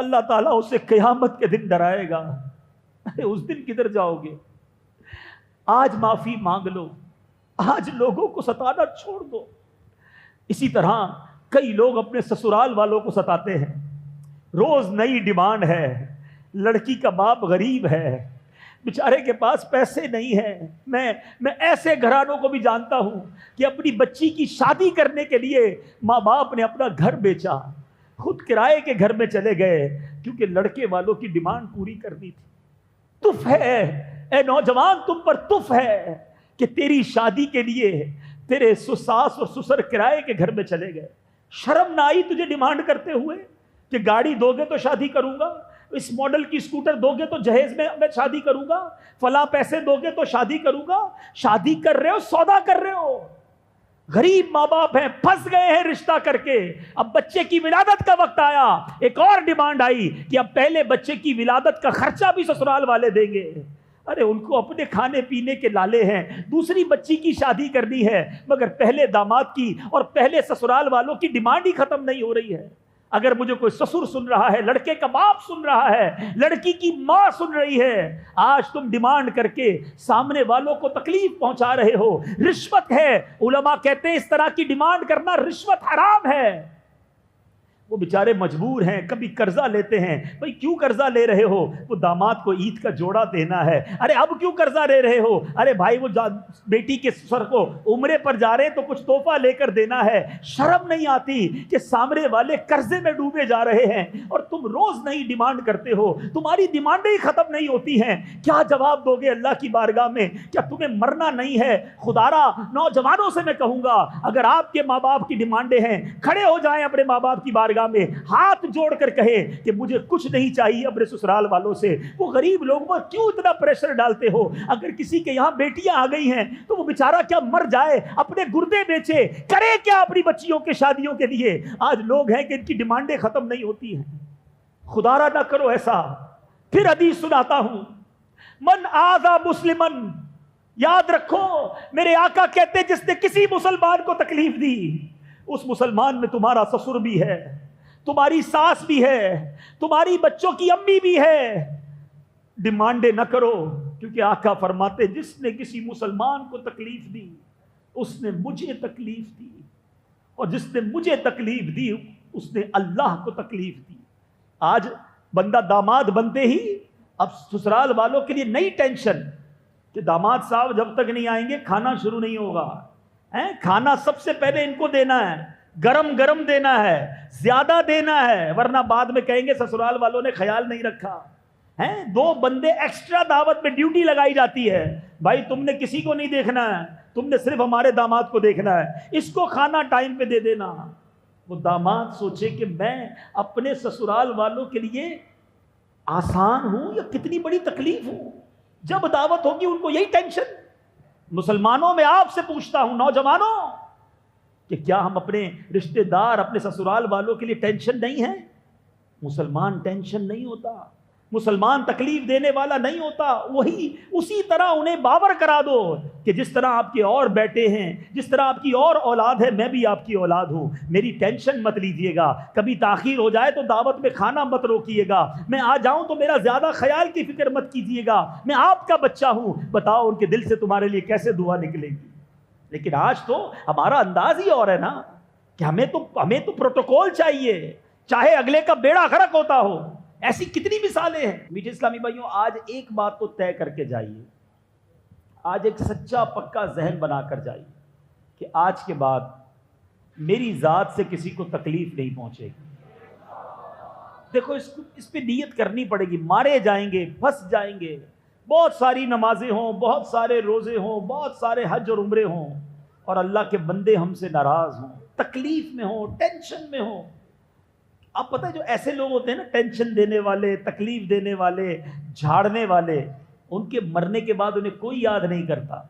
Speaker 1: اللہ تعالیٰ اسے قیامت کے دن ڈرائے گا. ارے اس دن کدھر جاؤ گے؟ آج معافی مانگ لو، آج لوگوں کو ستانا چھوڑ دو. اسی طرح کئی لوگ اپنے سسرال والوں کو ستاتے ہیں. روز نئی ڈیمانڈ ہے. لڑکی کا باپ غریب ہے، بیچارے کے پاس پیسے نہیں ہیں. میں ایسے گھرانوں کو بھی جانتا ہوں کہ اپنی بچی کی شادی کرنے کے لیے ماں باپ نے اپنا گھر بیچا، خود کرائے کے گھر میں چلے گئے کیونکہ لڑکے والوں کی ڈیمانڈ پوری کرنی تھی. تف ہے اے نوجوان، تم پر تف ہے کہ تیری شادی کے لیے تیرے ساس اور سسر کرائے کے گھر میں چلے گئے. شرم نہ آئی تجھے ڈیمانڈ کرتے ہوئے کہ گاڑی دو گے تو شادی کروں گا، اس ماڈل کی اسکوٹر دو گے تو جہیز میں شادی کروں گا، فلاں پیسے دو گے تو شادی کروں گا. شادی کر رہے ہو، سودا کر رہے ہو. غریب ماں باپ ہیں، پھنس گئے ہیں رشتہ کر کے. اب بچے کی ولادت کا وقت آیا، ایک اور ڈیمانڈ آئی کہ اب پہلے بچے کی ولادت کا خرچہ بھی سسرال والے دیں گے. ارے ان کو اپنے کھانے پینے کے لالے ہیں، دوسری بچی کی شادی کرنی ہے، مگر پہلے داماد کی اور پہلے سسرال والوں کی ڈیمانڈ ہی ختم نہیں ہو رہی ہے. اگر مجھے کوئی سسر سن رہا ہے، لڑکے کا باپ سن رہا ہے، لڑکی کی ماں سن رہی ہے، آج تم ڈیمانڈ کر کے سامنے والوں کو تکلیف پہنچا رہے ہو. رشوت ہے. علماء کہتے ہیں اس طرح کی ڈیمانڈ کرنا رشوت حرام ہے. وہ بیچارے مجبور ہیں، کبھی قرضہ لیتے ہیں. بھئی کیوں قرضہ لے رہے ہو؟ وہ داماد کو عید کا جوڑا دینا ہے. ارے اب کیوں قرضہ لے رہے ہو؟ ارے بھائی وہ بیٹی کے سسر کو عمرے پر جا رہے ہیں تو کچھ تحفہ لے کر دینا ہے. شرم نہیں آتی کہ سامنے والے قرضے میں ڈوبے جا رہے ہیں اور تم روز نئی ڈیمانڈ کرتے ہو؟ تمہاری ڈیمانڈیں ہی ختم نہیں ہوتی ہیں. کیا جواب دو گے اللہ کی بارگاہ میں؟ کیا تمہیں مرنا نہیں ہے؟ خدارا نوجوانوں سے میں کہوں گا، اگر آپ کے ماں باپ کی ڈیمانڈیں ہیں، کھڑے ہو جائیں اپنے ماں باپ کی بارگاہ میں، ہاتھ جوڑ کر کہے کہ مجھے کچھ نہیں چاہیے اپنے سسرال والوں سے. وہ غریب لوگوں پر کیوں اتنا پریشر ڈالتے ہو؟ اگر کسی کے یہاں بیٹیاں آ گئی ہیں تو وہ بیچارہ کیا مر جائے، اپنے گردے بیچے، کرے کیا اپنی بچیوں کے شادیوں کے لیے؟ آج لوگ ہیں کہ ان کی ڈیمانڈیں ختم نہیں ہوتی ہیں. خدا را نہ کرو ایسا. پھر حدیث سناتا ہوں، من آذا مسلمن، یاد رکھو میرے آقا کہتے جس نے کسی مسلمان کو تکلیف دی، اس مسلمان میں تمہارا سسر بھی ہے، تمہاری ساس بھی ہے، تمہاری بچوں کی امی بھی ہے. ڈیمانڈیں نہ کرو، کیونکہ آقا فرماتے جس نے کسی مسلمان کو تکلیف دی اس نے مجھے تکلیف دی، اور جس نے مجھے تکلیف دی اس نے اللہ کو تکلیف دی. آج بندہ داماد بنتے ہی اب سسرال والوں کے لیے نئی ٹینشن کہ داماد صاحب جب تک نہیں آئیں گے کھانا شروع نہیں ہوگا. کھانا سب سے پہلے ان کو دینا ہے، گرم گرم دینا ہے، زیادہ دینا ہے، ورنہ بعد میں کہیں گے سسرال والوں نے خیال نہیں رکھا. 2 بندے ایکسٹرا دعوت میں ڈیوٹی لگائی جاتی ہے. بھائی تم نے کسی کو نہیں دیکھنا ہے، تم نے صرف ہمارے داماد کو دیکھنا ہے، اس کو کھانا ٹائم پہ دے دینا. وہ داماد سوچے کہ میں اپنے سسرال والوں کے لیے آسان ہوں یا کتنی بڑی تکلیف ہوں. جب دعوت ہوگی ان کو یہی ٹینشن. مسلمانوں میں آپ سے پوچھتا ہوں نوجوانوں کہ کیا ہم اپنے رشتہ دار، اپنے سسرال والوں کے لیے ٹینشن نہیں ہے؟ مسلمان ٹینشن نہیں ہوتا، مسلمان تکلیف دینے والا نہیں ہوتا. وہی اسی طرح انہیں باور کرا دو کہ جس طرح آپ کے اور بیٹے ہیں، جس طرح آپ کی اور اولاد ہے، میں بھی آپ کی اولاد ہوں. میری ٹینشن مت لیجئے گا. کبھی تاخیر ہو جائے تو دعوت میں کھانا مت روکیے گا. میں آ جاؤں تو میرا زیادہ خیال کی فکر مت کیجیے گا. میں آپ کا بچہ ہوں. بتاؤ ان کے دل سے تمہارے لیے کیسے دعا نکلے گی؟ لیکن آج تو ہمارا انداز ہی اور ہے نا کہ ہمیں تو پروٹوکول چاہیے، چاہے اگلے کا بیڑا غرق ہوتا ہو. ایسی کتنی مثالیں ہیں. میٹھے اسلامی بھائیوں، آج ایک بات تو طے کر کے جائیے، آج ایک سچا پکا ذہن بنا کر جائیے کہ آج کے بعد میری ذات سے کسی کو تکلیف نہیں پہنچے گی. دیکھو اس پہ نیت کرنی پڑے گی. مارے جائیں گے، پھنس جائیں گے، بہت ساری نمازیں ہوں، بہت سارے روزے ہوں، بہت سارے حج اور عمرے ہوں، اور اللہ کے بندے ہم سے ناراض ہوں، تکلیف میں ہوں، ٹینشن میں ہوں. آپ پتہ ہے جو ایسے لوگ ہوتے ہیں نا، ٹینشن دینے والے، تکلیف دینے والے، جھاڑنے والے، ان کے مرنے کے بعد انہیں کوئی یاد نہیں کرتا.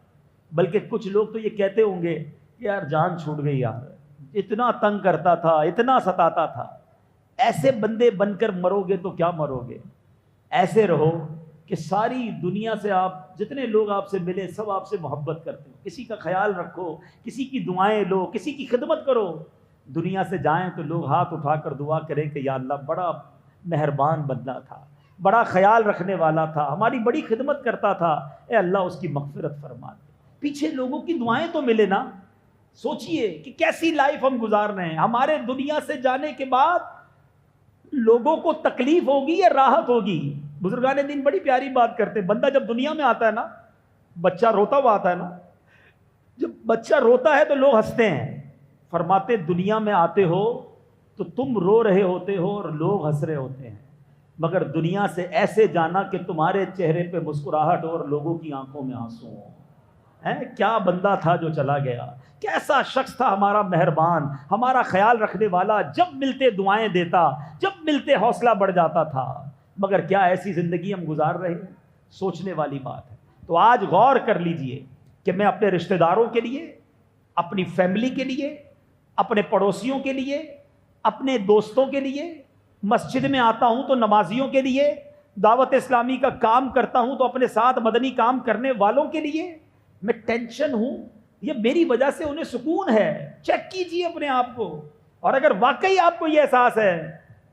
Speaker 1: بلکہ کچھ لوگ تو یہ کہتے ہوں گے کہ یار جان چھوٹ گئی یار، اتنا تنگ کرتا تھا، اتنا ستاتا تھا. ایسے بندے بن کر مرو گے تو کیا مرو گے. ایسے رہو کہ ساری دنیا سے آپ جتنے لوگ آپ سے ملے سب آپ سے محبت کرتے ہو. کسی کا خیال رکھو، کسی کی دعائیں لو، کسی کی خدمت کرو. دنیا سے جائیں تو لوگ ہاتھ اٹھا کر دعا کریں کہ یا اللہ مہربان بندہ تھا، بڑا خیال رکھنے والا تھا، ہماری بڑی خدمت کرتا تھا، اے اللہ اس کی مغفرت فرما دے۔ پیچھے لوگوں کی دعائیں تو ملے نا۔ سوچئے کہ کیسی لائف ہم گزار رہے ہیں، ہمارے دنیا سے جانے کے بعد لوگوں کو تکلیف ہوگی یا راحت ہوگی؟ بزرگان دین بڑی پیاری بات کرتے ہیں، بندہ جب دنیا میں آتا ہے نا، بچہ روتا ہوا آتا ہے نا، جب بچہ روتا ہے تو لوگ ہنستے ہیں، فرماتے دنیا میں آتے ہو تو تم رو رہے ہوتے ہو اور لوگ ہنس رہے ہوتے ہیں، مگر دنیا سے ایسے جانا کہ تمہارے چہرے پہ مسکراہٹ ہو اور لوگوں کی آنکھوں میں آنسو ہوں۔ کیا بندہ تھا جو چلا گیا، کیسا شخص تھا ہمارا مہربان، ہمارا خیال رکھنے والا، جب ملتے دعائیں دیتا، جب ملتے حوصلہ بڑھ جاتا تھا، مگر کیا ایسی زندگی ہم گزار رہے ہیں؟ سوچنے والی بات ہے۔ تو آج غور کر لیجئے کہ میں اپنے رشتہ داروں کے لیے، اپنی فیملی کے لیے، اپنے پڑوسیوں کے لیے، اپنے دوستوں کے لیے، مسجد میں آتا ہوں تو نمازیوں کے لیے، دعوت اسلامی کا کام کرتا ہوں تو اپنے ساتھ مدنی کام کرنے والوں کے لیے میں ٹینشن ہوں یا میری وجہ سے انہیں سکون ہے؟ چیک کیجئے اپنے آپ کو، اور اگر واقعی آپ کو یہ احساس ہے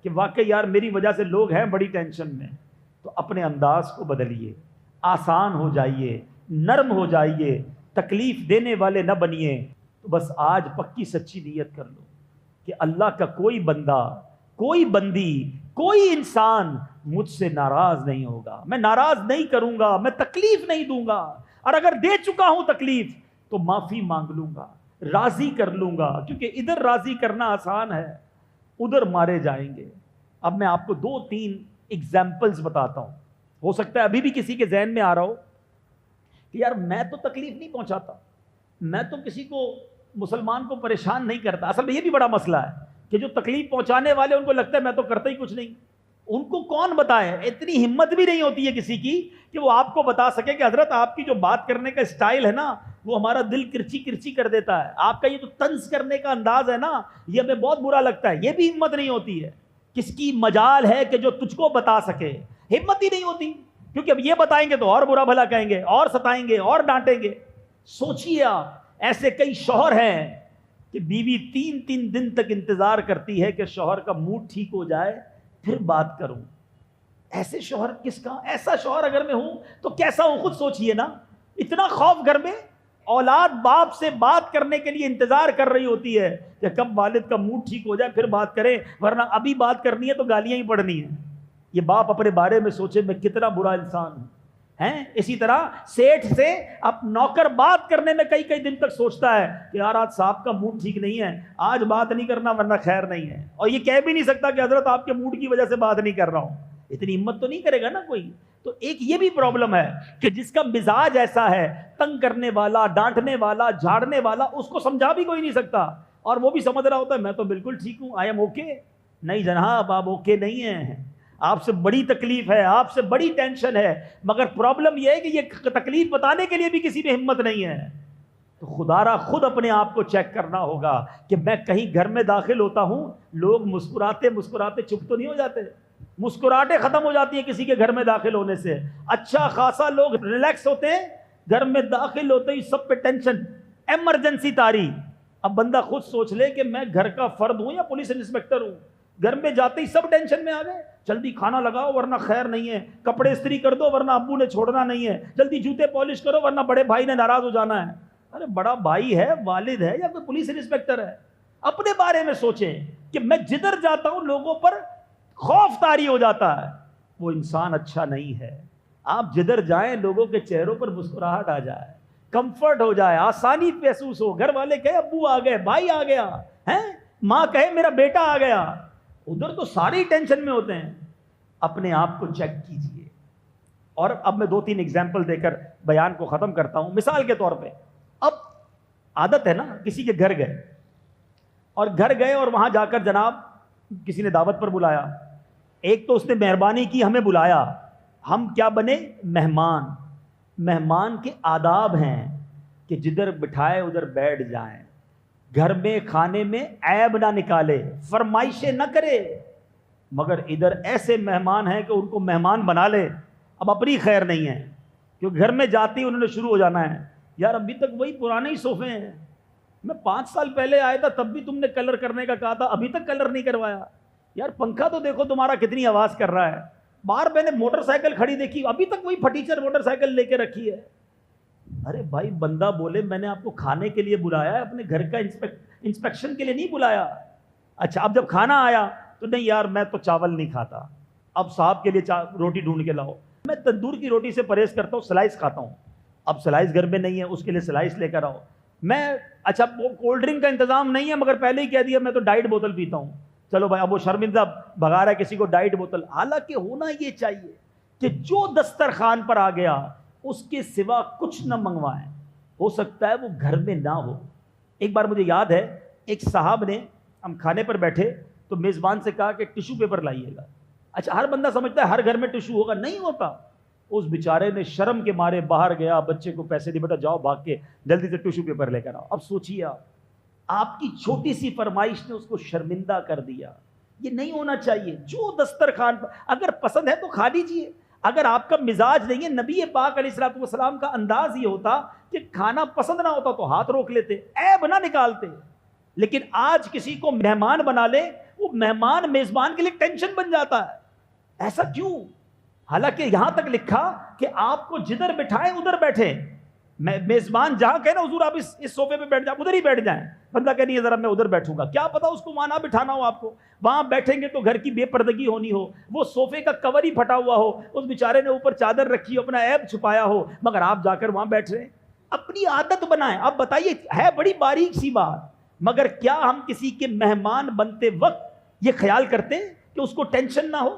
Speaker 1: کہ واقعی یار میری وجہ سے لوگ ہیں بڑی ٹینشن میں، تو اپنے انداز کو بدلیے، آسان ہو جائیے، نرم ہو جائیے، تکلیف دینے والے نہ بنیے۔ تو بس آج پکی سچی نیت کر لو کہ اللہ کا کوئی بندہ، کوئی بندی، کوئی انسان مجھ سے ناراض نہیں ہوگا، میں ناراض نہیں کروں گا، میں تکلیف نہیں دوں گا، اور اگر دے چکا ہوں تکلیف تو معافی مانگ لوں گا، راضی کر لوں گا، کیونکہ ادھر راضی کرنا آسان ہے، ادھر مارے جائیں گے۔ اب میں آپ کو 2-3 ایگزامپلز بتاتا ہوں، ہو سکتا ہے ابھی بھی کسی کے ذہن میں آ رہا ہو کہ یار میں تو تکلیف نہیں پہنچاتا، میں تو کسی کو، مسلمان کو پریشان نہیں کرتا۔ اصل میں یہ بھی بڑا مسئلہ ہے کہ جو تکلیف پہنچانے والے ان کو لگتا ہے میں تو کرتا ہی کچھ نہیں۔ ان کو کون بتائے، اتنی ہمت بھی نہیں ہوتی ہے کسی کی کہ وہ آپ کو بتا سکے کہ حضرت آپ کی جو بات کرنے کا اسٹائل ہے نا وہ ہمارا دل کرچی کرچی کر دیتا ہے، آپ کا یہ جو طنز کرنے کا انداز ہے نا یہ ہمیں بہت برا لگتا ہے۔ یہ بھی ہمت نہیں ہوتی ہے۔ کس کی مجال ہے کہ جو تجھ کو بتا سکے؟ ہمت ہی نہیں ہوتی، کیونکہ اب یہ بتائیں گے تو اور برا بھلا کہیں گے، اور ستائیں گے، اور ڈانٹیں گے۔ سوچیے آپ، ایسے کئی شوہر ہیں کہ بیوی 3 دن تک انتظار کرتی ہے کہ شوہر کا موڈ ٹھیک ہو جائے پھر بات کروں۔ ایسے شوہر کس کا؟ ایسا شوہر اگر میں ہوں تو کیسا ہوں خود سوچئے نا۔ اتنا خوف گھر میں، اولاد باپ سے بات کرنے کے لیے انتظار کر رہی ہوتی ہے کہ کب والد کا موڈ ٹھیک ہو جائے پھر بات کریں، ورنہ ابھی بات کرنی ہے تو گالیاں ہی پڑنی ہیں۔ یہ باپ اپنے بارے میں سوچے میں کتنا برا انسان ہوں۔ اسی طرح سیٹھ سے اب نوکر بات کرنے میں کئی دن تک سوچتا ہے کہ یار آج صاحب کا موڈ ٹھیک نہیں ہے، آج بات نہیں کرنا ورنہ خیر نہیں ہے، اور یہ کہہ بھی نہیں سکتا کہ حضرت آپ کے موڈ کی وجہ سے بات نہیں کر رہا ہوں۔ اتنی ہمت تو نہیں کرے گا نا کوئی۔ تو ایک یہ بھی پرابلم ہے کہ جس کا مزاج ایسا ہے، تنگ کرنے والا، ڈانٹنے والا، جھاڑنے والا، اس کو سمجھا بھی کوئی نہیں سکتا، اور وہ بھی سمجھ رہا ہوتا ہے میں تو بالکل ٹھیک ہوں، آئی ایم اوکے۔ نہیں جناب، آپ اوکے نہیں ہیں، آپ سے بڑی تکلیف ہے، آپ سے بڑی ٹینشن ہے، مگر پرابلم یہ ہے کہ یہ تکلیف بتانے کے لیے بھی کسی میں ہمت نہیں ہے۔ تو خدا را خود اپنے آپ کو چیک کرنا ہوگا کہ میں کہیں گھر میں داخل ہوتا ہوں، لوگ مسکراتے مسکراتے چپ تو نہیں ہو جاتے؟ مسکراہٹیں ختم ہو جاتی ہیں کسی کے گھر میں داخل ہونے سے، اچھا خاصا لوگ ریلیکس ہوتے ہیں، گھر میں داخل ہوتے ہی سب پہ ٹینشن، ایمرجنسی طاری۔ اب بندہ خود سوچ لے کہ میں گھر کا فرد ہوں یا پولیس انسپکٹر ہوں، گھر میں جاتے ہی سب ٹینشن میں آ گئے، جلدی کھانا لگاؤ ورنہ خیر نہیں ہے، کپڑے استری کر دو ورنہ ابو نے چھوڑنا نہیں ہے، جلدی جوتے پالش کرو ورنہ بڑے بھائی نے ناراض ہو جانا ہے۔ ارے بڑا بھائی ہے، والد ہے، یا کوئی پولیس انسپکٹر ہے؟ اپنے بارے میں سوچیں کہ میں جدھر جاتا ہوں لوگوں پر خوف طاری ہو جاتا ہے، وہ انسان اچھا نہیں ہے۔ آپ جدھر جائیں لوگوں کے چہروں پر مسکراہٹ آ جائے، کمفرٹ ہو جائے، آسانی محسوس ہو، گھر والے کہے ابو آ گئے، بھائی آ گیا ہے، ماں کہے میرا بیٹا آ گیا، ادھر تو سارے ٹینشن میں ہوتے ہیں۔ اپنے آپ کو چیک کیجئے۔ اور اب میں 2-3 ایگزامپل دے کر بیان کو ختم کرتا ہوں۔ مثال کے طور پہ، اب عادت ہے نا کسی کے گھر گئے اور وہاں جا کر جناب کسی نے دعوت پر بلایا، ایک تو اس نے مہربانی کی ہمیں بلایا، ہم کیا بنے؟ مہمان۔ مہمان کے آداب ہیں کہ جدھر بٹھائے ادھر بیٹھ جائیں، گھر میں کھانے میں عیب نہ نکالے، فرمائشیں نہ کرے، مگر ادھر ایسے مہمان ہیں کہ ان کو مہمان بنا لے۔ اب اپنی خیر نہیں ہے، کیونکہ گھر میں جاتی انہوں نے شروع ہو جانا ہے، یار ابھی تک وہی پرانے ہی صوفے ہیں، میں 5 سال پہلے آیا تھا تب بھی تم نے کلر کرنے کا کہا تھا، ابھی تک کلر نہیں کروایا، یار پنکھا تو دیکھو تمہارا کتنی آواز کر رہا ہے. باہر میں نے موٹر سائیکل کھڑی دیکھی, ابھی تک وہی پھٹیچر موٹر سائیکل لے کے رکھی ہے. ارے بھائی بندہ بولے میں نے آپ کو کھانے کے لیے بلایا ہے, اپنے گھر کا انسپیکشن کے لیے نہیں بلایا. اچھا اب جب کھانا آیا تو نہیں یار میں تو چاول نہیں کھاتا, اب صاحب کے لیے روٹی ڈھونڈ کے لاؤ. میں تندور کی روٹی سے پرہیز کرتا ہوں, سلائس کھاتا ہوں. اب سلائس گھر میں نہیں ہے, اس کے لیے سلائس لے کر آؤ. میں اچھا کولڈ ڈرنک کا انتظام نہیں ہے مگر پہلے ہی کہہ دیا میں تو ڈائٹ بوتل پیتا ہوں. چلو بھائی اب وہ شرمندہ بھگا رہا ہے کسی کو ڈائٹ بوتل. حالانکہ ہونا یہ چاہیے کہ جو دسترخوان پر آ گیا اس کے سوا کچھ نہ منگوائیں. ہو سکتا ہے وہ گھر میں نہ ہو. ایک بار مجھے یاد ہے ایک صاحب نے, ہم کھانے پر بیٹھے تو میزبان سے کہا کہ ٹیشو پیپر لائیے گا. اچھا ہر بندہ سمجھتا ہے ہر گھر میں ٹیشو ہوگا, نہیں ہوتا. اس بیچارے نے شرم کے مارے باہر گیا, بچے کو پیسے دی, بیٹا جاؤ بھاگ کے جلدی سے ٹیشو پیپر لے کر آؤ. اب سوچیے آپ کی چھوٹی سی فرمائش نے اس کو شرمندہ کر دیا. یہ نہیں ہونا چاہیے. جو دسترخوان پر اگر پسند ہے تو کھا لیجیے, اگر آپ کا مزاج نہیں ہے. نبی پاک علیہ الصلوۃ والسلام کا انداز یہ ہوتا کہ کھانا پسند نہ ہوتا تو ہاتھ روک لیتے, عیب نہ نکالتے. لیکن آج کسی کو مہمان بنا لے, وہ مہمان میزبان کے لیے ٹینشن بن جاتا ہے. ایسا کیوں؟ حالانکہ یہاں تک لکھا کہ آپ کو جدھر بٹھائیں ادھر بیٹھیں. میزبان جہاں کہے نا حضور آپ اس صوفے پہ بیٹھ جائیں, ادھر ہی بیٹھ جائیں. بندہ کہ نہیں ذرا میں ادھر بیٹھوں گا, کیا پتا اس کو وہاں نہ بٹھانا ہو آپ کو. وہاں بیٹھیں گے تو گھر کی بے پردگی ہونی ہو, وہ صوفے کا کور ہی پھٹا ہوا ہو, اس بیچارے نے اوپر چادر رکھی ہو, اپنا عیب چھپایا ہو, مگر آپ جا کر وہاں بیٹھ رہے ہیں. اپنی عادت بنائیں. اب بتائیے ہے بڑی باریک سی بات, مگر کیا ہم کسی کے مہمان بنتے وقت یہ خیال کرتے ہیں کہ اس کو ٹینشن نہ ہو؟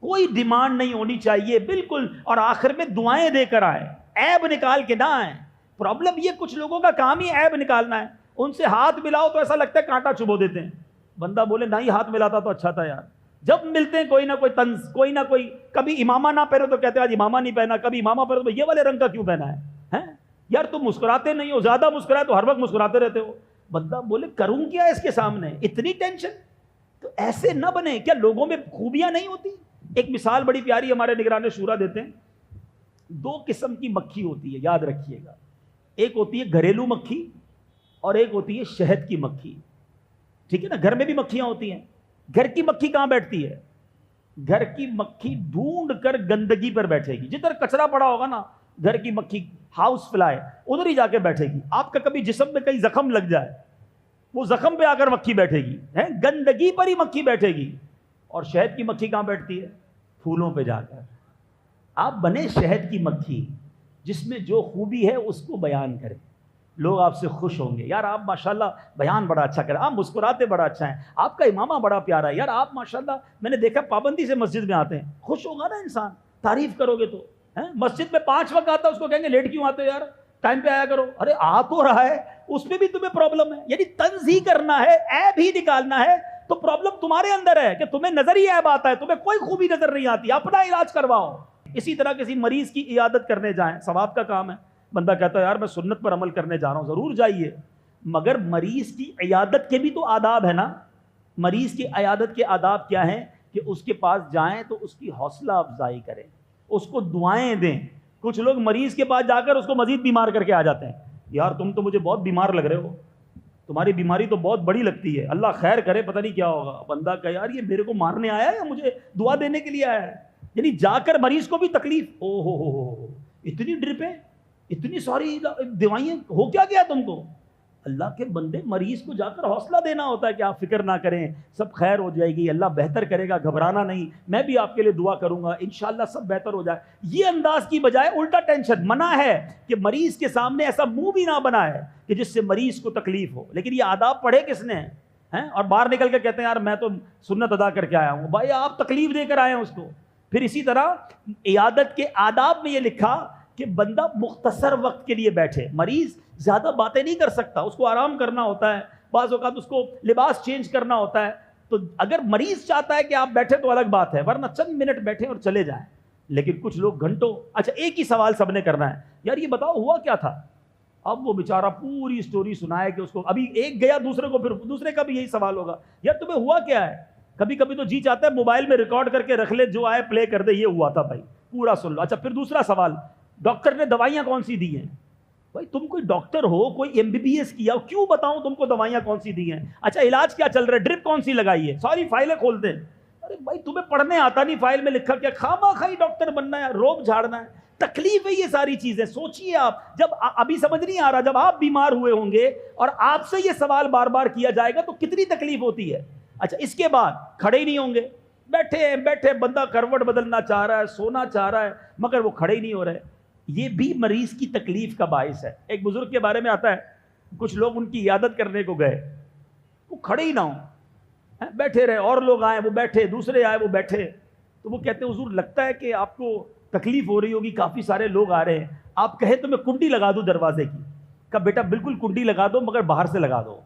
Speaker 1: کوئی ڈیمانڈ نہیں ہونی چاہیے بالکل, اور آخر میں دعائیں دے کر آئیں, عیب نکال کے نہ آئیں. پرابلم یہ کچھ لوگوں کا کام ہی عیب نکالنا ہے. ان سے ہاتھ ملاؤ تو ایسا لگتا ہے کانٹا چبو دیتے ہیں. بندہ بولے نہ ہی ہاتھ ملاتا تو اچھا تھا یار. جب ملتے ہیں کوئی نہ کوئی طنز, کوئی نہ کوئی, کبھی امامہ نہ پہنو تو کہتے ہیں آج امامہ نہیں پہنا, کبھی امامہ پہنو تو یہ والے رنگ کا کیوں پہنا ہے یار, تم مسکراتے نہیں ہو, زیادہ مسکرائے تو ہر وقت مسکراتے رہتے ہو. بندہ بولے کروں کیا اس کے سامنے, اتنی ٹینشن. تو ایسے نہ بنے. کیا لوگوں میں خوبیاں نہیں ہوتی؟ ایک مثال بڑی پیاری ہمارے نگران شورا دیتے ہیں. 2 قسم کی مکھی ہوتی ہے, یاد رکھیے گا. ایک ہوتی ہے گھریلو مکھی اور ایک ہوتی ہے شہد کی مکھی. ٹھیک ہے نا, گھر میں بھی مکھیاں ہوتی ہیں. گھر کی مکھی کہاں بیٹھتی ہے؟ گھر کی مکھی ڈھونڈ کر گندگی پر بیٹھے گی. جدھر کچرا پڑا ہوگا نا, گھر کی مکھی ہاؤس فلائی ادھر ہی جا کے بیٹھے گی. آپ کا کبھی جسم میں کہیں زخم لگ جائے, وہ زخم پہ آ کر مکھی بیٹھے گی, گندگی پر ہی مکھی بیٹھے گی. اور شہد کی مکھی کہاں بیٹھتی ہے؟ پھولوں پہ جا کر. آپ بنے شہد کی مکھی, جس میں جو خوبی ہے اس کو بیان کریں, لوگ آپ سے خوش ہوں گے. یار آپ ماشاءاللہ بیان بڑا اچھا کریں, آپ مسکراتے بڑا اچھا ہیں, آپ کا امامہ بڑا پیارا ہے, یار آپ ماشاءاللہ میں نے دیکھا پابندی سے مسجد میں آتے ہیں. خوش ہوگا نا انسان, تعریف کرو گے تو. مسجد میں 5 وقت آتا ہے, اس کو کہیں گے لیٹ کیوں آتے ہو یار, ٹائم پہ آیا کرو. ارے آ تو رہا ہے, اس پہ بھی تمہیں پرابلم ہے. یعنی طنز ہی کرنا ہے, عیب ہی نکالنا ہے, تو پرابلم تمہارے اندر ہے کہ تمہیں نظر ہی عیب آتا ہے, تمہیں کوئی خوبی نظر نہیں آتی. اپنا علاج کرواؤ. اسی طرح کسی مریض کی عیادت کرنے جائیں, ثواب کا کام ہے. بندہ کہتا ہے یار میں سنت پر عمل کرنے جا رہا ہوں, ضرور جائیے, مگر مریض کی عیادت کے بھی تو آداب ہے نا. مریض کی عیادت کے آداب کیا ہیں کہ اس کے پاس جائیں تو اس کی حوصلہ افزائی کریں, اس کو دعائیں دیں. کچھ لوگ مریض کے پاس جا کر اس کو مزید بیمار کر کے آ جاتے ہیں. یار تم تو مجھے بہت بیمار لگ رہے ہو, تمہاری بیماری تو بہت بڑی لگتی ہے, اللہ خیر کرے, پتہ نہیں کیا ہوگا. بندہ کہ یار یہ میرے کو مارنے آیا ہے یا مجھے دعا دینے کے لیے آیا ہے؟ یعنی جا کر مریض کو بھی تکلیف. او ہو اتنی ڈرپیں, اتنی ساری دوائیں, ہو کیا گیا تم کو؟ اللہ کے بندے, مریض کو جا کر حوصلہ دینا ہوتا ہے کہ آپ فکر نہ کریں, سب خیر ہو جائے گی, اللہ بہتر کرے گا, گھبرانا نہیں, میں بھی آپ کے لیے دعا کروں گا, انشاءاللہ سب بہتر ہو جائے. یہ انداز کی بجائے الٹا ٹینشن. منع ہے کہ مریض کے سامنے ایسا منہ بھی نہ بنائے کہ جس سے مریض کو تکلیف ہو. لیکن یہ آداب پڑھے کس نے ہیں؟ اور باہر نکل کے کہتے ہیں یار میں تو سنت ادا کر کے آیا ہوں. بھائی آپ تکلیف دے کر آئے ہیں اس کو. پھر اسی طرح عیادت کے آداب میں یہ لکھا کہ بندہ مختصر وقت کے لیے بیٹھے. مریض زیادہ باتیں نہیں کر سکتا, اس کو آرام کرنا ہوتا ہے, بعض اوقات اس کو لباس چینج کرنا ہوتا ہے. تو اگر مریض چاہتا ہے کہ آپ بیٹھے تو الگ بات ہے, ورنہ چند منٹ بیٹھیں اور چلے جائیں. لیکن کچھ لوگ گھنٹوں. اچھا ایک ہی سوال سب نے کرنا ہے, یار یہ بتاؤ ہوا کیا تھا؟ اب وہ بیچارہ پوری سٹوری سنائے کہ اس کو ابھی ایک گیا دوسرے کو, پھر دوسرے کا بھی یہی سوال ہوگا, یار تمہیں ہوا کیا ہے؟ کبھی کبھی تو جی چاہتا ہے موبائل میں ریکارڈ کر کے رکھ لے, جو آئے پلے کر دے, یہ ہوا تھا بھائی, پورا سن لو. اچھا پھر دوسرا سوال, ڈاکٹر نے دوائیاں کون سی دی ہیں؟ بھائی تم کوئی ڈاکٹر ہو, کوئی MBBS کیا ہو, کیوں بتاؤں تم کو دوائیاں کون سی دی ہیں, اچھا علاج کیا چل رہا ہے, ڈرپ کون سی لگائی ہے, ساری فائلیں کھولتے ہیں. ارے بھائی تمہیں پڑھنے آتا نہیں, فائل میں لکھا کیا, خواہ ڈاکٹر بننا ہے, روب جھاڑنا ہے. تکلیف ہے یہ ساری چیزیں. سوچئے آپ, جب ابھی سمجھ نہیں آ رہا, جب آپ بیمار ہوئے ہوں گے اور آپ سے یہ سوال بار بار کیا جائے گا تو کتنی تکلیف ہوتی ہے. اچھا اس کے بعد کھڑے ہی نہیں ہوں گے, بیٹھے بندہ کروٹ بدلنا چاہ رہا ہے, سونا چاہ رہا ہے, مگر وہ کھڑے ہی نہیں ہو رہے. یہ بھی مریض کی تکلیف کا باعث ہے. ایک بزرگ کے بارے میں آتا ہے, کچھ لوگ ان کی عیادت کرنے کو گئے, وہ کھڑے ہی نہ ہوں, بیٹھے رہے, اور لوگ آئے وہ بیٹھے, دوسرے آئے وہ بیٹھے. تو وہ کہتے ہیں حضور لگتا ہے کہ آپ کو تکلیف ہو رہی ہوگی, کافی سارے لوگ آ رہے ہیں, آپ کہیں تو میں کنڈی لگا دوں دروازے کی. کہا بیٹا بالکل کنڈی لگا دو, مگر باہر سے لگا دو.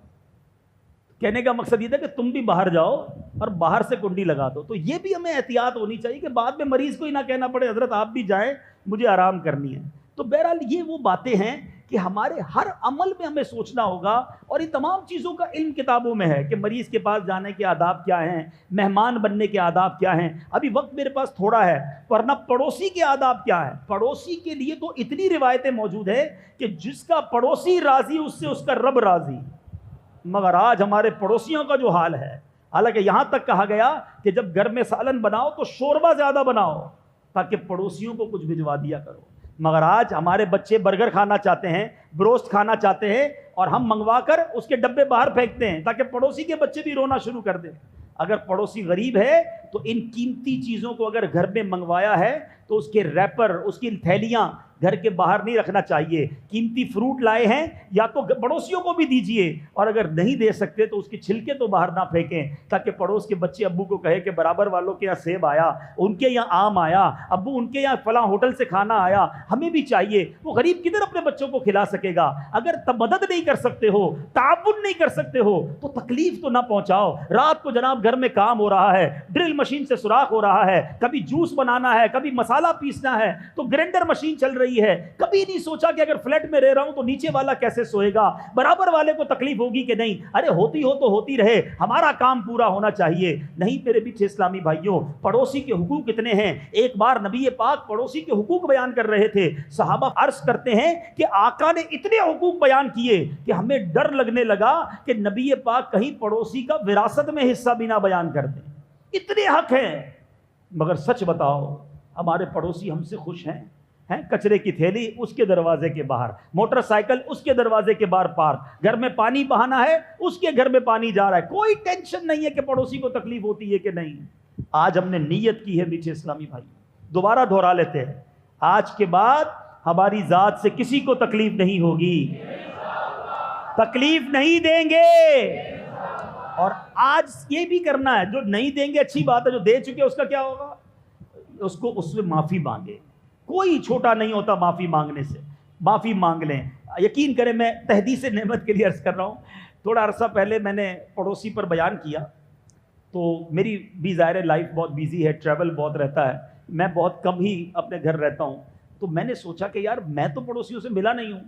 Speaker 1: کہنے کا مقصد یہ تھا کہ تم بھی باہر جاؤ اور باہر سے کنڈی لگا دو. تو یہ بھی ہمیں احتیاط ہونی چاہیے کہ بعد میں مریض کو ہی نہ کہنا پڑے حضرت آپ بھی جائیں, مجھے آرام کرنی ہے. تو بہرحال یہ وہ باتیں ہیں کہ ہمارے ہر عمل میں ہمیں سوچنا ہوگا, اور یہ تمام چیزوں کا علم کتابوں میں ہے کہ مریض کے پاس جانے کے آداب کیا ہیں, مہمان بننے کے آداب کیا ہیں. ابھی وقت میرے پاس تھوڑا ہے, ورنہ پڑوسی کے آداب کیا ہیں. پڑوسی کے لیے تو اتنی روایتیں موجود ہیں کہ جس کا پڑوسی راضی اس سے اس کا رب راضی. مگر آج ہمارے پڑوسیوں کا جو حال ہے, حالانکہ یہاں تک کہا گیا کہ جب گھر میں سالن بناؤ تو شوربہ زیادہ بناؤ تاکہ پڑوسیوں کو کچھ بھجوا دیا کرو. مگر آج ہمارے بچے برگر کھانا چاہتے ہیں, بروسٹ کھانا چاہتے ہیں, اور ہم منگوا کر اس کے ڈبے باہر پھینکتے ہیں تاکہ پڑوسی کے بچے بھی رونا شروع کر دیں. اگر پڑوسی غریب ہے تو ان قیمتی چیزوں کو اگر گھر میں منگوایا ہے تو اس کے ریپر, اس کی تھیلیاں گھر کے باہر نہیں رکھنا چاہیے. قیمتی فروٹ لائے ہیں یا تو پڑوسیوں کو بھی دیجئے, اور اگر نہیں دے سکتے تو اس کے چھلکے تو باہر نہ پھینکیں تاکہ پڑوس کے بچے ابو کو کہے کہ برابر والوں کے یہاں سیب آیا, ان کے یہاں آم آیا, ابو ان کے یہاں فلاں ہوٹل سے کھانا آیا, ہمیں بھی چاہیے. وہ غریب کدھر اپنے بچوں کو کھلا سکے گا؟ اگر مدد نہیں کر سکتے ہو, تعاون نہیں کر سکتے ہو, تو تکلیف تو نہ پہنچاؤ. رات کو جناب گھر میں کام ہو رہا ہے, ڈرل مشین سے سوراخ ہو رہا ہے, کبھی جوس بنانا ہے, کبھی مسالہ پیسنا ہے, تو گرینڈر مشین چل رہی ہے. کبھی نہیں سوچا کہ اگر فلیٹ میں رہ رہا ہوں تو نیچے والا کیسے سوئے گا, برابر والے کو تکلیف ہوگی کہ نہیں. ارے ہوتی ہو تو ہوتی رہے, ہمارا کام پورا ہونا چاہیے. نہیں میرے پیچھے اسلامی بھائیوں, پڑوسی کے حقوق کتنے ہیں. ایک بار نبی پاک پڑوسی کے حقوق بیان کر رہے تھے, صحابہ عرض کرتے ہیں کہ آقا نے اتنے حقوق بیان کیے کہ ہمیں ڈر لگنے لگا کہ نبی پاک کہیں پڑوسی کا وراثت میں حصہ بھی نہ بیان کر دیں. اتنے حق ہیں. مگر سچ بتاؤ, ہمارے پڑوسی ہم سے خوش ہیں؟ کچرے کی تھیلی اس کے دروازے کے باہر, موٹر سائیکل اس کے دروازے کے باہر پارک, گھر میں پانی بہانا ہے اس کے گھر میں پانی جا رہا ہے, کوئی ٹینشن نہیں ہے کہ پڑوسی کو تکلیف ہوتی ہے کہ نہیں. آج ہم نے نیت کی ہے میٹھے اسلامی بھائی, دوبارہ دہرا لیتے ہیں, آج کے بعد ہماری ذات سے کسی کو تکلیف نہیں ہوگی, تکلیف نہیں دیں گے. اور آج یہ بھی کرنا ہے, جو نہیں دیں گے اچھی بات ہے, جو دے چکے اس کا کیا ہوگا, اس کو اس میں معافی مانگے. کوئی چھوٹا نہیں ہوتا معافی مانگنے سے, معافی مانگ لیں. یقین کریں, میں تحدیث نعمت کے لیے عرض کر رہا ہوں, تھوڑا عرصہ پہلے میں نے پڑوسی پر بیان کیا, تو میری بھی ظاہر لائف بہت بیزی ہے, ٹریول بہت رہتا ہے, میں بہت کم ہی اپنے گھر رہتا ہوں. تو میں نے سوچا کہ یار میں تو پڑوسیوں سے ملا نہیں ہوں,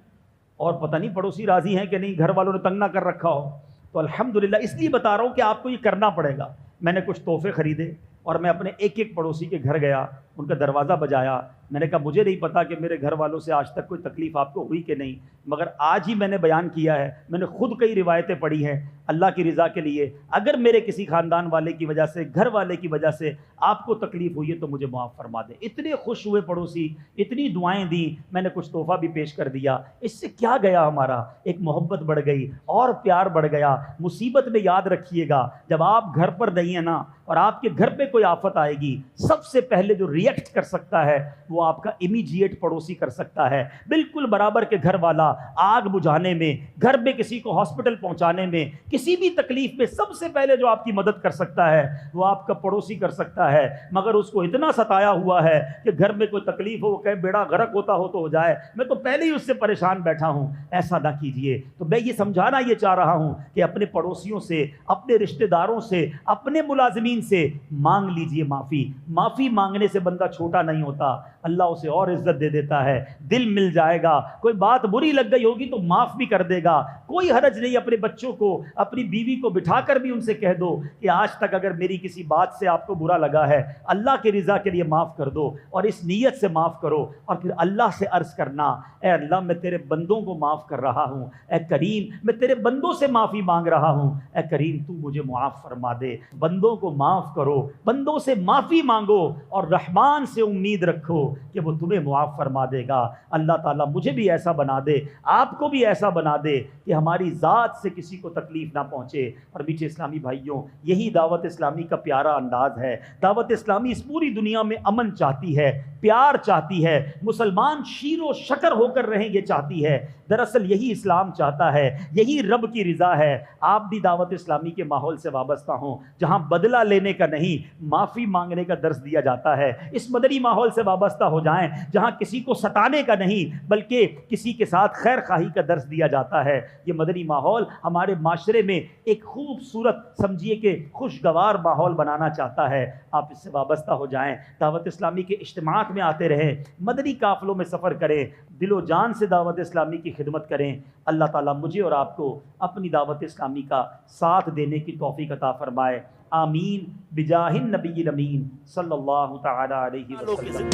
Speaker 1: اور پتہ نہیں پڑوسی راضی ہیں کہ نہیں, گھر والوں نے تنگ نہ کر رکھا ہو. تو الحمدللہ اس لیے بتا رہا ہوں کہ آپ کو یہ کرنا پڑے گا. میں نے کچھ تحفے خریدے اور میں اپنے ایک ایک پڑوسی کے گھر گیا, ان کا دروازہ بجایا. میں نے کہا مجھے نہیں پتا کہ میرے گھر والوں سے آج تک کوئی تکلیف آپ کو ہوئی کہ نہیں, مگر آج ہی میں نے بیان کیا ہے. میں نے خود کئی روایتیں پڑھی ہیں اللہ کی رضا کے لیے. اگر میرے کسی خاندان والے کی وجہ سے, گھر والے کی وجہ سے آپ کو تکلیف ہوئی ہے تو مجھے معاف فرما دیں. اتنے خوش ہوئے پڑوسی, اتنی دعائیں دیں, میں نے کچھ تحفہ بھی پیش کر دیا. اس سے کیا گیا, ہمارا ایک محبت بڑھ گئی اور پیار بڑھ گیا. مصیبت میں یاد رکھیے گا, جب آپ گھر پر نہیں ہیں نا اور آپ کے گھر پہ کوئی آفت آئے گی, سب سے پہلے جو ریئیکٹ کر سکتا ہے وہ آپ کا امیجیٹ پڑوسی کر سکتا ہے. بالکل برابر کے گھر والا آگ بجھانے میں, گھر میں کسی کو ہاسپٹل پہنچانے میں, کسی بھی تکلیف میں سب سے پہلے جو آپ کی مدد کر سکتا ہے وہ آپ کا پڑوسی کر سکتا ہے. مگر اس کو اتنا ستایا ہوا ہے کہ گھر میں کوئی تکلیف ہو, وہ کہے بیڑا غرق ہوتا ہو تو ہو جائے, میں تو پہلے ہی اس سے پریشان بیٹھا ہوں. ایسا نہ کیجئے. تو میں یہ سمجھانا یہ چاہ رہا ہوں کہ اپنے پڑوسیوں سے, اپنے رشتہ داروں سے, اپنے ملازمین سے مانگ لیجئے معافی. معافی مانگنے سے بندہ چھوٹا نہیں ہوتا. اللہ اسے اور عزت دے دیتا ہے، دل مل جائے گا، کوئی بات بری لگ گئی ہوگی تو معاف بھی کر دے گا، کوئی حرج نہیں۔ اپنے بچوں کو، اپنی بیوی کو بٹھا کر بھی ان سے کہہ دو کہ آج تک اگر میری کسی بات سے آپ کو برا لگا ہے، اللہ کی رضا کے لیے معاف کر دو، اور اس نیت سے معاف کرو، اور پھر اللہ سے عرض کرنا، اے اللہ میں تیرے بندوں کو معاف کر رہا ہوں، اے کریم میں تیرے بندوں سے معافی مانگ رہا ہوں، اے کریم تو مجھے معاف فرما دے۔ بندوں کو معاف کرو، بندوں سے معافی مانگو، اور رحمان سے امید رکھو کہ وہ تمہیں معاف فرما دے گا۔ اللہ تعالیٰ مجھے بھی ایسا بنا دے، آپ کو بھی ایسا بنا دے کہ ہماری ذات سے کسی کو تکلیف نہ پہنچے۔ اور میٹھے اسلامی بھائیوں، یہی دعوت اسلامی کا پیارا انداز ہے۔ دعوت اسلامی اس پوری دنیا میں امن چاہتی ہے، پیار چاہتی ہے، مسلمان شیر و شکر ہو کر رہیں یہ چاہتی ہے۔ دراصل یہی اسلام چاہتا ہے، یہی رب کی رضا ہے۔ آپ بھی دعوت اسلامی کے ماحول سے وابستہ ہوں جہاں بدلہ لینے کا نہیں، معافی مانگنے کا درس دیا جاتا ہے۔ اس مدنی ماحول سے وابستہ ہو جائیں جہاں کسی کو ستانے کا نہیں بلکہ کسی کے ساتھ خیر خواہی کا درس دیا جاتا ہے۔ یہ مدنی ماحول ہمارے معاشرے میں ایک خوبصورت، سمجھیے کہ خوشگوار ماحول بنانا چاہتا ہے۔ آپ اس سے وابستہ ہو جائیں، دعوت اسلامی کے اجتماعات میں آتے رہیں، مدنی قافلوں میں سفر کریں، دل و جان سے دعوت اسلامی کی خدمت کریں۔ اللہ تعالیٰ مجھے اور آپ کو اپنی دعوت اسلامی کا ساتھ دینے کی توفیق عطا فرمائے۔ آمین بجاہ النبی الامین صلی اللہ تعالی علیہ وسلم۔